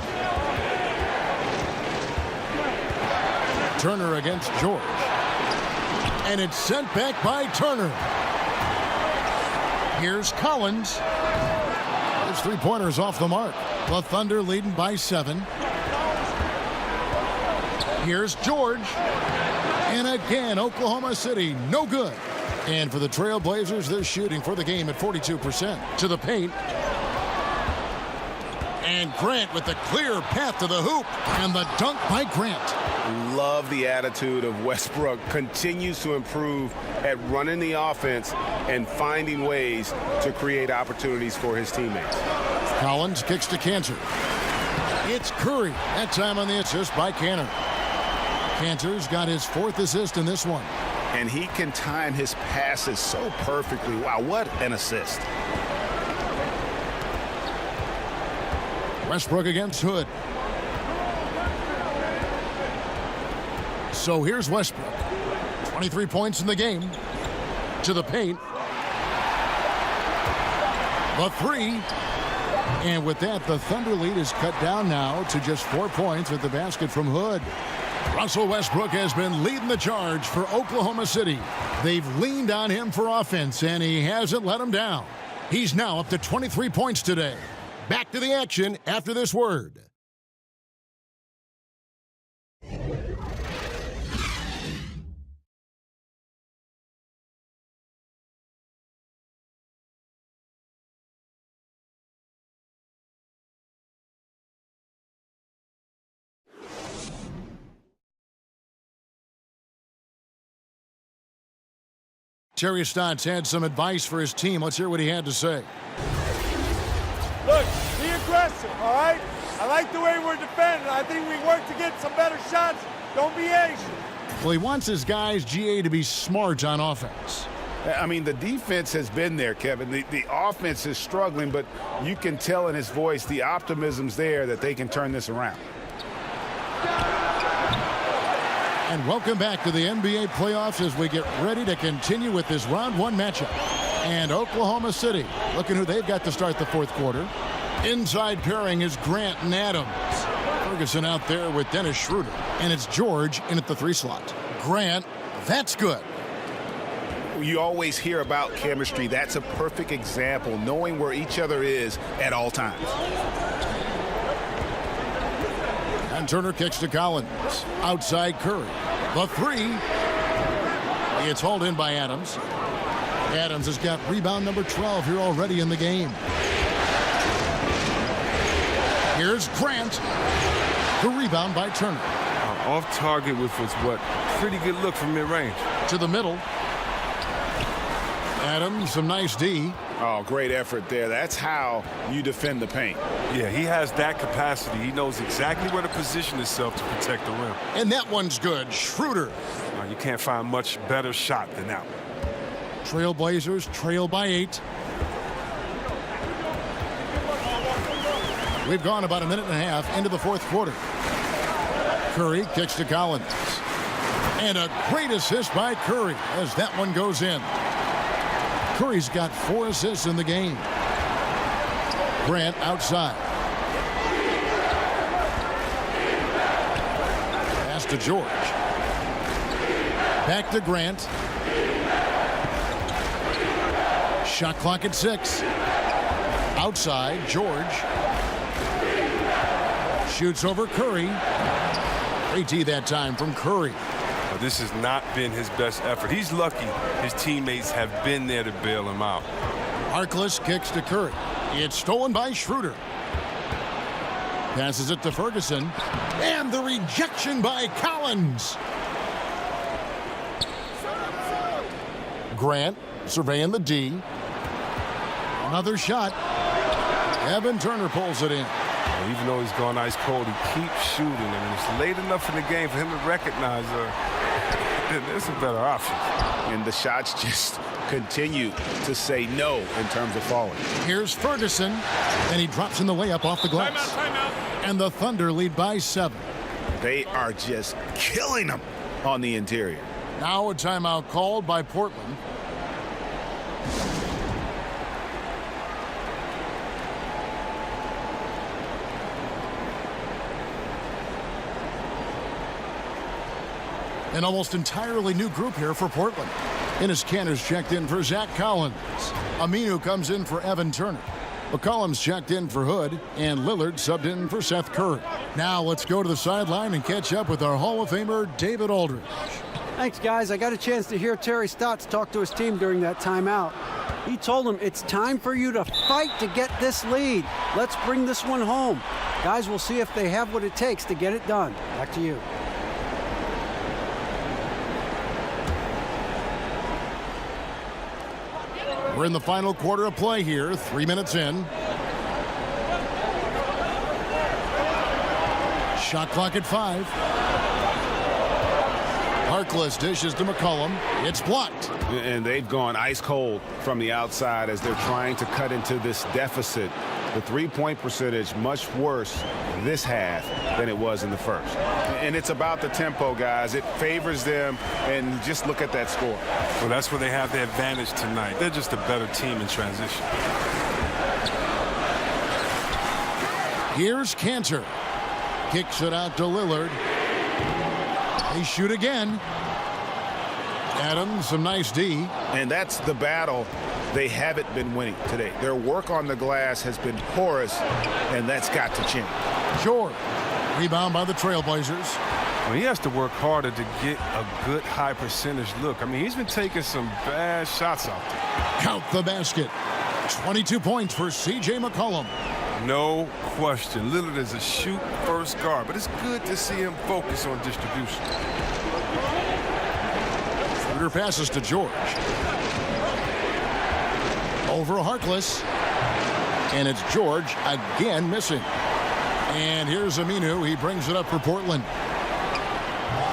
Turner against George. And it's sent back by Turner. Here's Collins. His three-pointers off the mark. The Thunder leading by 7. Here's George. And again, Oklahoma City, no good. And for the Trailblazers, they're shooting for the game at 42%. To the paint. And Grant with the clear path to the hoop. And the dunk by Grant. Love the attitude of Westbrook. Continues to improve at running the offense and finding ways to create opportunities for his teammates. Collins kicks to Cantor. It's Curry. That time on the assist by Cantor. Cantor's got his 4th assist in this one. And he can time his passes so perfectly. Wow, what an assist. Westbrook against Hood. So here's Westbrook. 23 points in the game. To the paint. The 3. And with that, the Thunder lead is cut down now to just 4 points with the basket from Hood. Russell Westbrook has been leading the charge for Oklahoma City. They've leaned on him for offense, and he hasn't let them down. He's now up to 23 points today. Back to the action after this word. Terry Stotts had some advice for his team. Let's hear what he had to say. Look, be aggressive, all right? I like the way we're defending. I think we work to get some better shots. Don't be anxious. Well, he wants his guys, GA, to be smart on offense. I mean, the defense has been there, Kevin. The offense is struggling, but you can tell in his voice the optimism's there that they can turn this around. And welcome back to the NBA playoffs as we get ready to continue with this round one matchup. And Oklahoma City, looking who they've got to start the fourth quarter. Inside pairing is Grant and Adams. Ferguson out there with Dennis Schroeder. And it's George in at the 3 slot. Grant, that's good. You always hear about chemistry. That's a perfect example, knowing where each other is at all times. And Turner kicks to Collins. Outside Curry. The 3. It's hauled in by Adams. Adams has got rebound number 12 here already in the game. Here's Grant. The rebound by Turner. Off target with what pretty good look from mid-range. To the middle. Adams, some nice D. Oh, great effort there. That's how you defend the paint. Yeah, he has that capacity. He knows exactly where to position himself to protect the rim. And that one's good. Schroeder. You can't find much better shot than that one. Trailblazers trail by 8. We've gone about a minute and a half into the fourth quarter. Curry kicks to Collins. And a great assist by Curry as that one goes in. Curry's got 4 assists in the game. Grant outside. Pass to George. Back to Grant. Shot clock at 6. Outside, George. Shoots over Curry. Great D that time from Curry. This has not been his best effort. He's lucky his teammates have been there to bail him out. Harkless kicks to Curry. It's stolen by Schroeder. Passes it to Ferguson. And the rejection by Collins. Grant surveying the D. Another shot. Evan Turner pulls it in. Even though he's gone ice cold, he keeps shooting. And it's late enough in the game for him to recognize there's a better option. And the shots just continue to say no in terms of falling. Here's Ferguson. And he drops in the layup off the glass. Timeout. And the Thunder lead by 7. They are just killing them on the interior. Now a timeout called by Portland. An almost entirely new group here for Portland. Enes Kanter's checked in for Zach Collins. Aminu comes in for Evan Turner. McCollum's checked in for Hood, and Lillard subbed in for Seth Curry. Now let's go to the sideline and catch up with our Hall of Famer, David Aldridge. Thanks, guys. I got a chance to hear Terry Stotts talk to his team during that timeout. He told them it's time for you to fight to get this lead. Let's bring this one home. Guys, we'll see if they have what it takes to get it done. Back to you. We're in the final quarter of play here, 3 minutes in. Shot clock at 5. Harkless dishes to McCollum. It's blocked. And they've gone ice cold from the outside as they're trying to cut into this deficit. The three-point percentage much worse this half than it was in the first. And it's about the tempo, guys. It favors them, and just look at that score. Well, that's where they have the advantage tonight. They're just a better team in transition. Here's Cantor. Kicks it out to Lillard. They shoot again. Adams, some nice D. And that's the battle they haven't been winning today. Their work on the glass has been porous, and that's got to change. George. Rebound by the Trailblazers. Well, he has to work harder to get a good high percentage look. I mean, he's been taking some bad shots out there. Count the basket. 22 points for C.J. McCollum. No question. Lillard is a shoot-first guard, but it's good to see him focus on distribution. Schroeder passes to George. Over Harkless. And it's George again missing. And here's Aminu. He brings it up for Portland.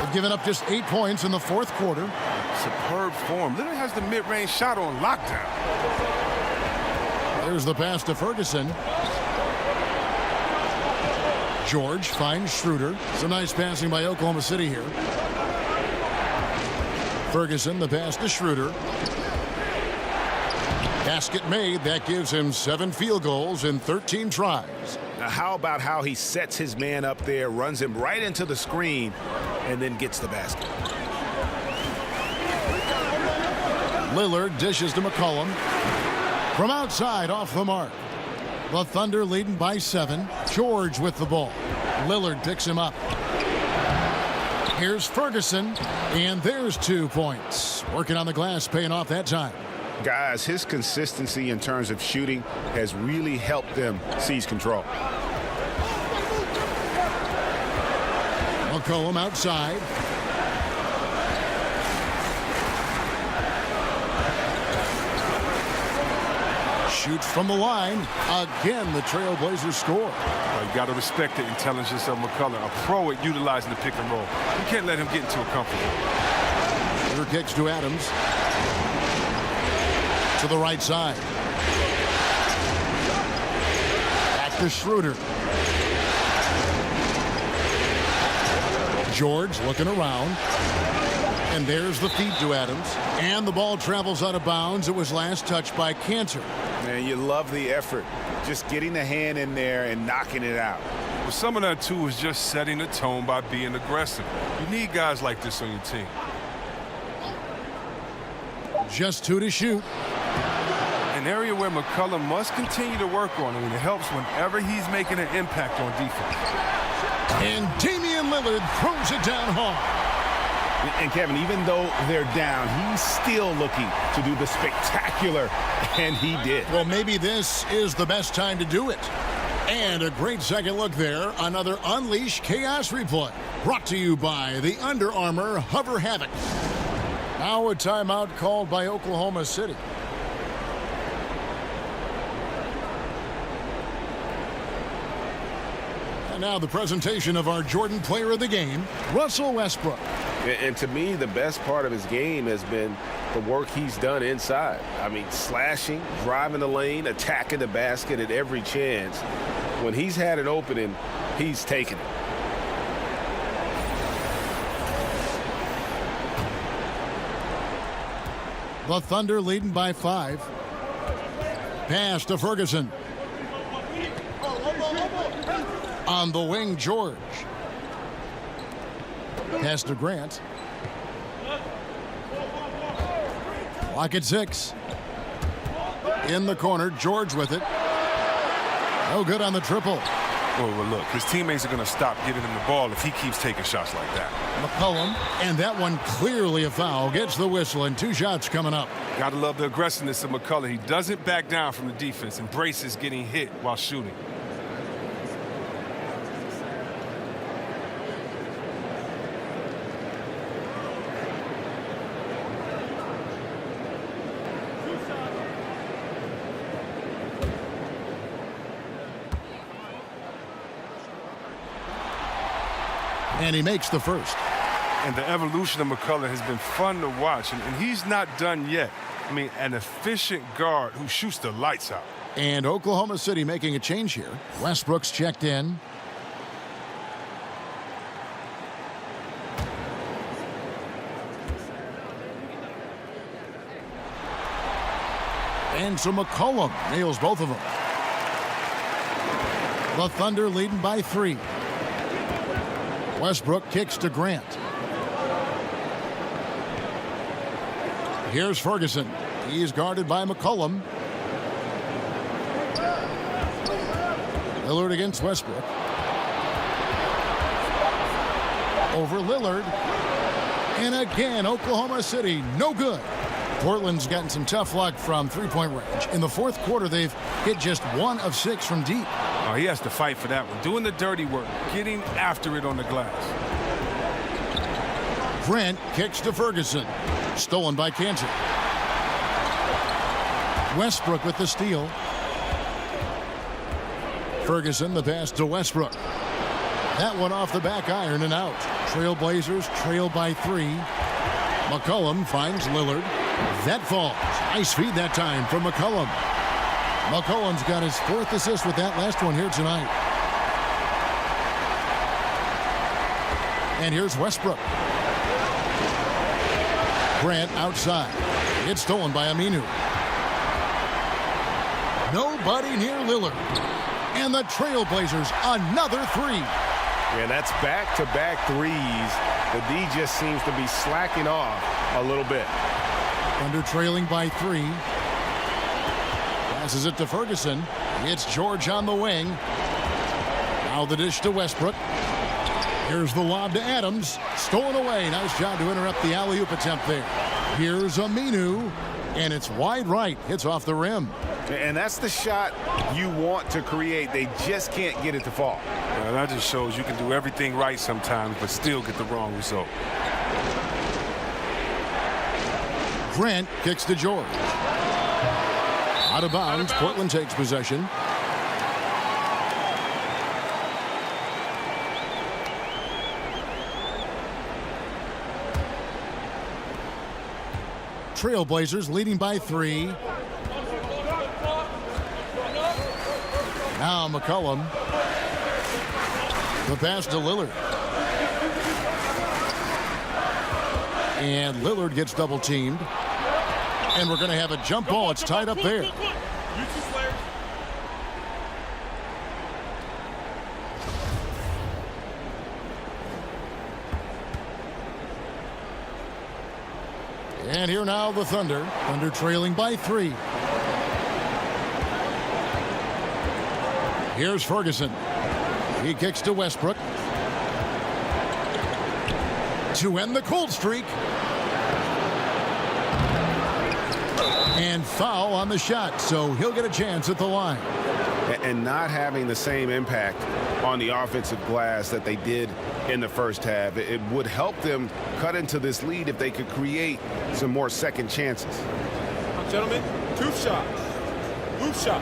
They've given up just 8 points in the fourth quarter. Superb form. Lillard has the mid-range shot on lockdown. There's the pass to Ferguson. George finds Schroeder. Some nice passing by Oklahoma City here. Ferguson, the pass to Schroeder. Basket made. That gives him 7 field goals in 13 tries. Now, how about how he sets his man up there, runs him right into the screen, and then gets the basket. Lillard dishes to McCollum. From outside, off the mark. The Thunder leading by 7. George with the ball. Lillard picks him up. Here's Ferguson, and there's 2 points. Working on the glass, paying off that time. Guys, his consistency in terms of shooting has really helped them seize control. McCollum outside. Shoots from the line. Again, the Trailblazers score. Well, you got to respect the intelligence of McCollum, a pro at utilizing the pick and roll. You can't let him get into a comfort zone. Here kicks to Adams. To the right side. Back to Schroeder. George looking around. And there's the feed to Adams. And the ball travels out of bounds. It was last touched by Cantor. Man, you love the effort. Just getting the hand in there and knocking it out. Well, some of that, too, is just setting the tone by being aggressive. You need guys like this on your team. Just 2 to shoot. An area where McCollum must continue to work on. I mean, it helps whenever he's making an impact on defense. And Damian Lillard throws it down hard. And Kevin, even though they're down, he's still looking to do the spectacular, and he did. Well, maybe this is the best time to do it. And a great second look there. Another Unleash Chaos replay. Brought to you by the Under Armour Hover Havoc. Now a timeout called by Oklahoma City. And now the presentation of our Jordan Player of the Game, Russell Westbrook. And to me, the best part of his game has been the work he's done inside. I mean, slashing, driving the lane, attacking the basket at every chance. When he's had an opening, he's taken it. The Thunder leading by 5. Pass to Ferguson. On the wing, George. Pass to Grant. Clock at 6. In the corner, George with it. No good on the triple. Well, look, his teammates are going to stop giving him the ball if he keeps taking shots like that. McCollum, and that one clearly a foul, gets the whistle, and 2 shots coming up. Got to love the aggressiveness of McCollum. He doesn't back down from the defense, embraces getting hit while shooting. And he makes the first. And the evolution of McCollum has been fun to watch, and he's not done yet. I mean, an efficient guard who shoots the lights out. And Oklahoma City making a change here. Westbrook's checked in. And so McCollum nails both of them. The Thunder leading by 3. Westbrook kicks to Grant. Here's Ferguson. He's guarded by McCollum. Lillard against Westbrook. Over Lillard. And again, Oklahoma City, no good. Portland's gotten some tough luck from three-point range. In the fourth quarter, they've hit just 1 of 6 from deep. Oh, he has to fight for that one. Doing the dirty work, getting after it on the glass. Grant kicks to Ferguson. Stolen by Kansas. Westbrook with the steal. Ferguson, the pass to Westbrook. That one off the back iron and out. Trailblazers trail by 3. McCollum finds Lillard. That falls. Nice feed that time from McCollum. McCollum's got his 4th assist with that last one here tonight. And here's Westbrook. Grant outside. It's stolen by Aminu. Nobody near Lillard. And the Trailblazers another 3. And that's back-to-back threes. The D just seems to be slacking off a little bit. Thunder trailing by 3. Passes it to Ferguson. It's George on the wing. Now the dish to Westbrook. Here's the lob to Adams. Stolen away. Nice job to interrupt the alley-oop attempt there. Here's Aminu. And it's wide right. Hits off the rim. And that's the shot you want to create. They just can't get it to fall. That just shows you can do everything right sometimes, but still get the wrong result. Grant kicks to George. Out of bounds. Portland takes possession. Trailblazers leading by 3. Now McCollum. The pass to Lillard. And Lillard gets double teamed. And we're going to have a jump ball. It's tied up there. And here now the Thunder. Thunder trailing by 3. Here's Ferguson. He kicks to Westbrook. To end the cold streak. And foul on the shot, so he'll get a chance at the line. And not having the same impact on the offensive glass that they did in the first half. It would help them cut into this lead if they could create some more second chances. Gentlemen, 2 shots. Loop shot.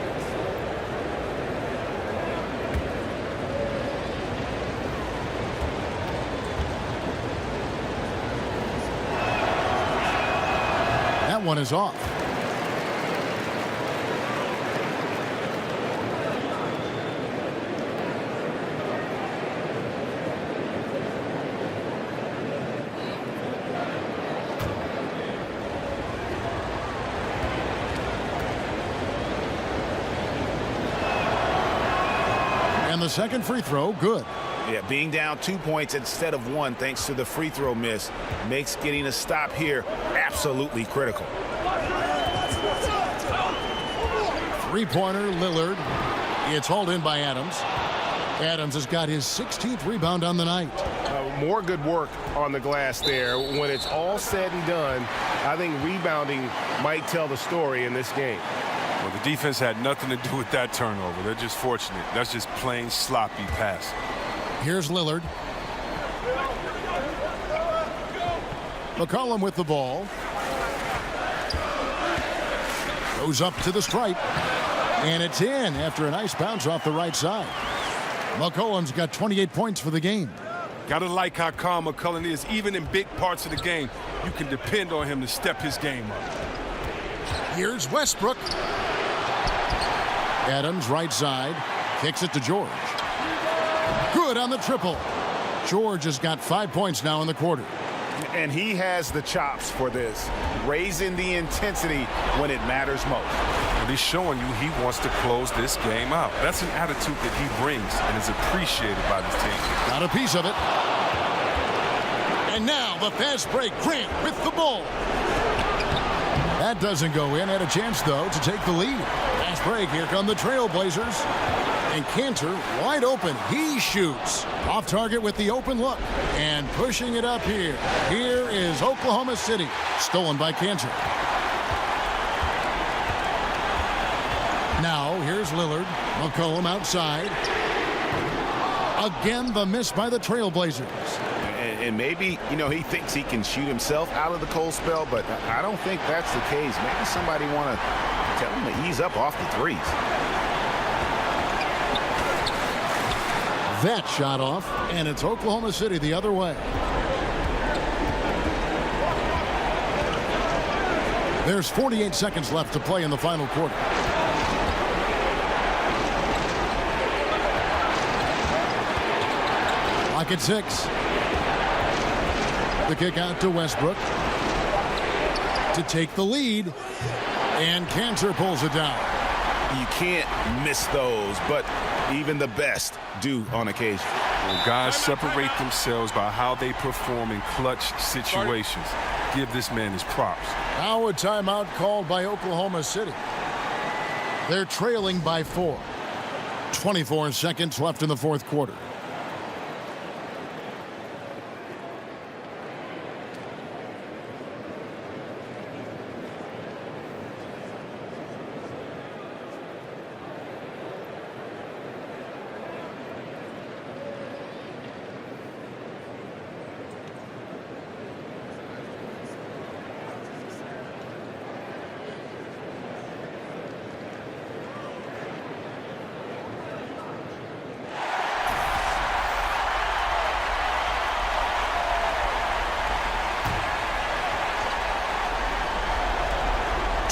That one is off. And the second free throw, good. Yeah, being down 2 points instead of 1 thanks to the free throw miss makes getting a stop here absolutely critical. Three-pointer, Lillard. It's hauled in by Adams. Adams has got his 16th rebound on the night. More good work on the glass there. When it's all said and done, I think rebounding might tell the story in this game. Well, the defense had nothing to do with that turnover. They're just fortunate. That's just plain sloppy pass. Here's Lillard. McCollum with the ball. Goes up to the stripe. And it's in after a nice bounce off the right side. McCollum's got 28 points for the game. Gotta like how calm McCollum is. Even in big parts of the game, you can depend on him to step his game up. Here's Westbrook. Adams right side. Kicks it to George. Good on the triple. George has got 5 points now in the quarter. And he has the chops for this, raising the intensity when it matters most. And he's showing you he wants to close this game out. That's an attitude that he brings and is appreciated by this team. Got a piece of it. And now the fast break. Grant with the ball. That doesn't go in. Had a chance, though, to take the lead. Fast break. Here come the Trailblazers. And Cantor wide open. He shoots. Off target with the open look. And pushing it up here. Here is Oklahoma City. Stolen by Cantor. Now, here's Lillard. McCollum outside. Again, the miss by the Trailblazers. And maybe, you know, he thinks he can shoot himself out of the cold spell, but I don't think that's the case. Maybe somebody want to tell him to ease up off the threes. That shot off, and it's Oklahoma City the other way. There's 48 seconds left to play in the final quarter. Clock at 6. The kick out to Westbrook to take the lead, and Cantor pulls it down. You can't miss those, but even the best do on occasion. Well, guys separate themselves by how they perform in clutch situations. Give this man his props. Now a timeout called by Oklahoma City. They're trailing by 4. 24 seconds left in the fourth quarter.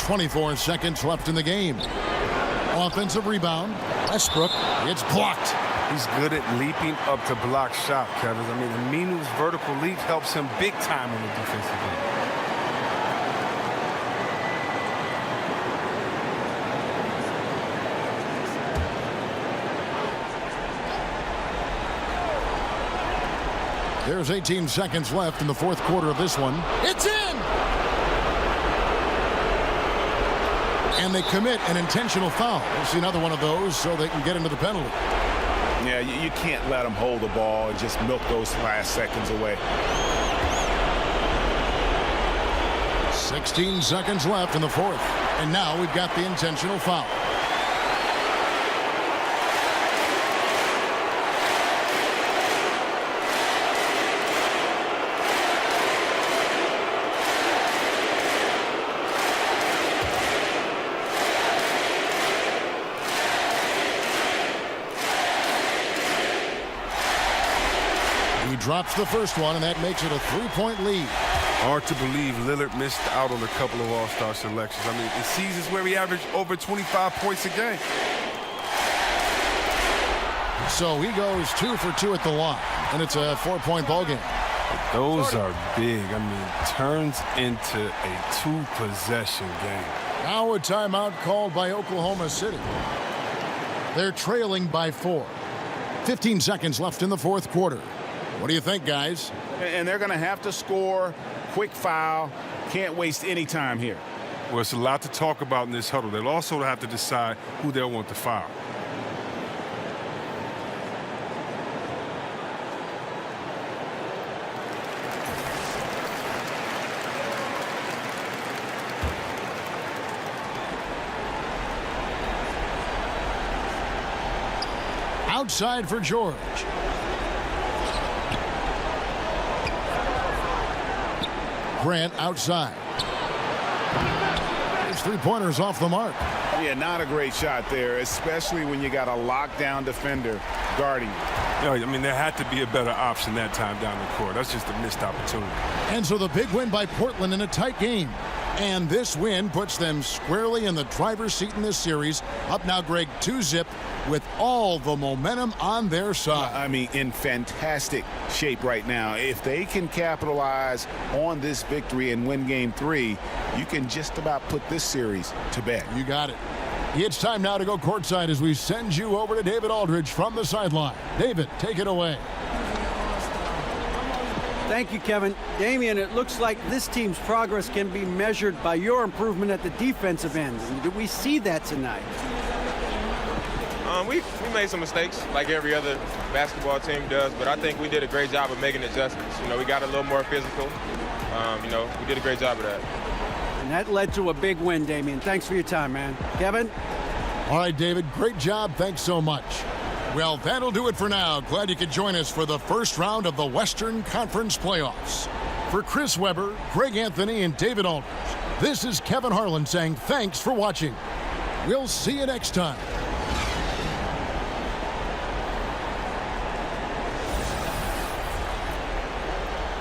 .24 seconds left in the game. Offensive rebound. Westbrook. It's blocked. He's good at leaping up to block shot, Kevin. I mean, Aminu's vertical leap helps him big time on the defensive end. There's 18 seconds left in the fourth quarter of this one. It's in! And they commit an intentional foul. We'll see another one of those so they can get into the penalty. Yeah, you can't let them hold the ball and just milk those last seconds away. 16 seconds left in the fourth. And now we've got the intentional foul. Drops the first one, and that makes it a 3-point lead. Hard to believe Lillard missed out on a couple of all-star selections. I mean, in seasons where he averaged over 25 points a game. So he goes 2 for 2 at the line, and it's a 4-point ball game. Those are big. I mean, turns into a 2-possession game. Now a timeout called by Oklahoma City. They're trailing by 4. 15 seconds left in the fourth quarter. What do you think, guys? And they're going to have to score. Quick foul. Can't waste any time here. Well, it's a lot to talk about in this huddle. They'll also have to decide who they'll want to foul. Outside for George. Grant outside. His three-pointers off the mark. Yeah, not a great shot there, especially when you got a lockdown defender guarding you. Yeah, I mean, there had to be a better option that time down the court. That's just a missed opportunity. And so the big win by Portland in a tight game. And this win puts them squarely in the driver's seat in this series. Up now, Greg, 2-0 with all the momentum on their side. I mean, in fantastic shape right now. If they can capitalize on this victory and win Game 3, you can just about put this series to bed. You got it. It's time now to go courtside as we send you over to David Aldridge from the sideline. David, take it away. Thank you, Kevin. Damian, it looks like this team's progress can be measured by your improvement at the defensive end. Did we see that tonight? We made some mistakes like every other basketball team does, but I think we did a great job of making adjustments. We got a little more physical. We did a great job of that. And that led to a big win, Damian. Thanks for your time, man. Kevin? All right, David, great job. Thanks so much. Well, that'll do it for now. Glad you could join us for the first round of the Western Conference Playoffs. For Chris Webber, Greg Anthony, and David Aldridge, this is Kevin Harlan saying thanks for watching. We'll see you next time.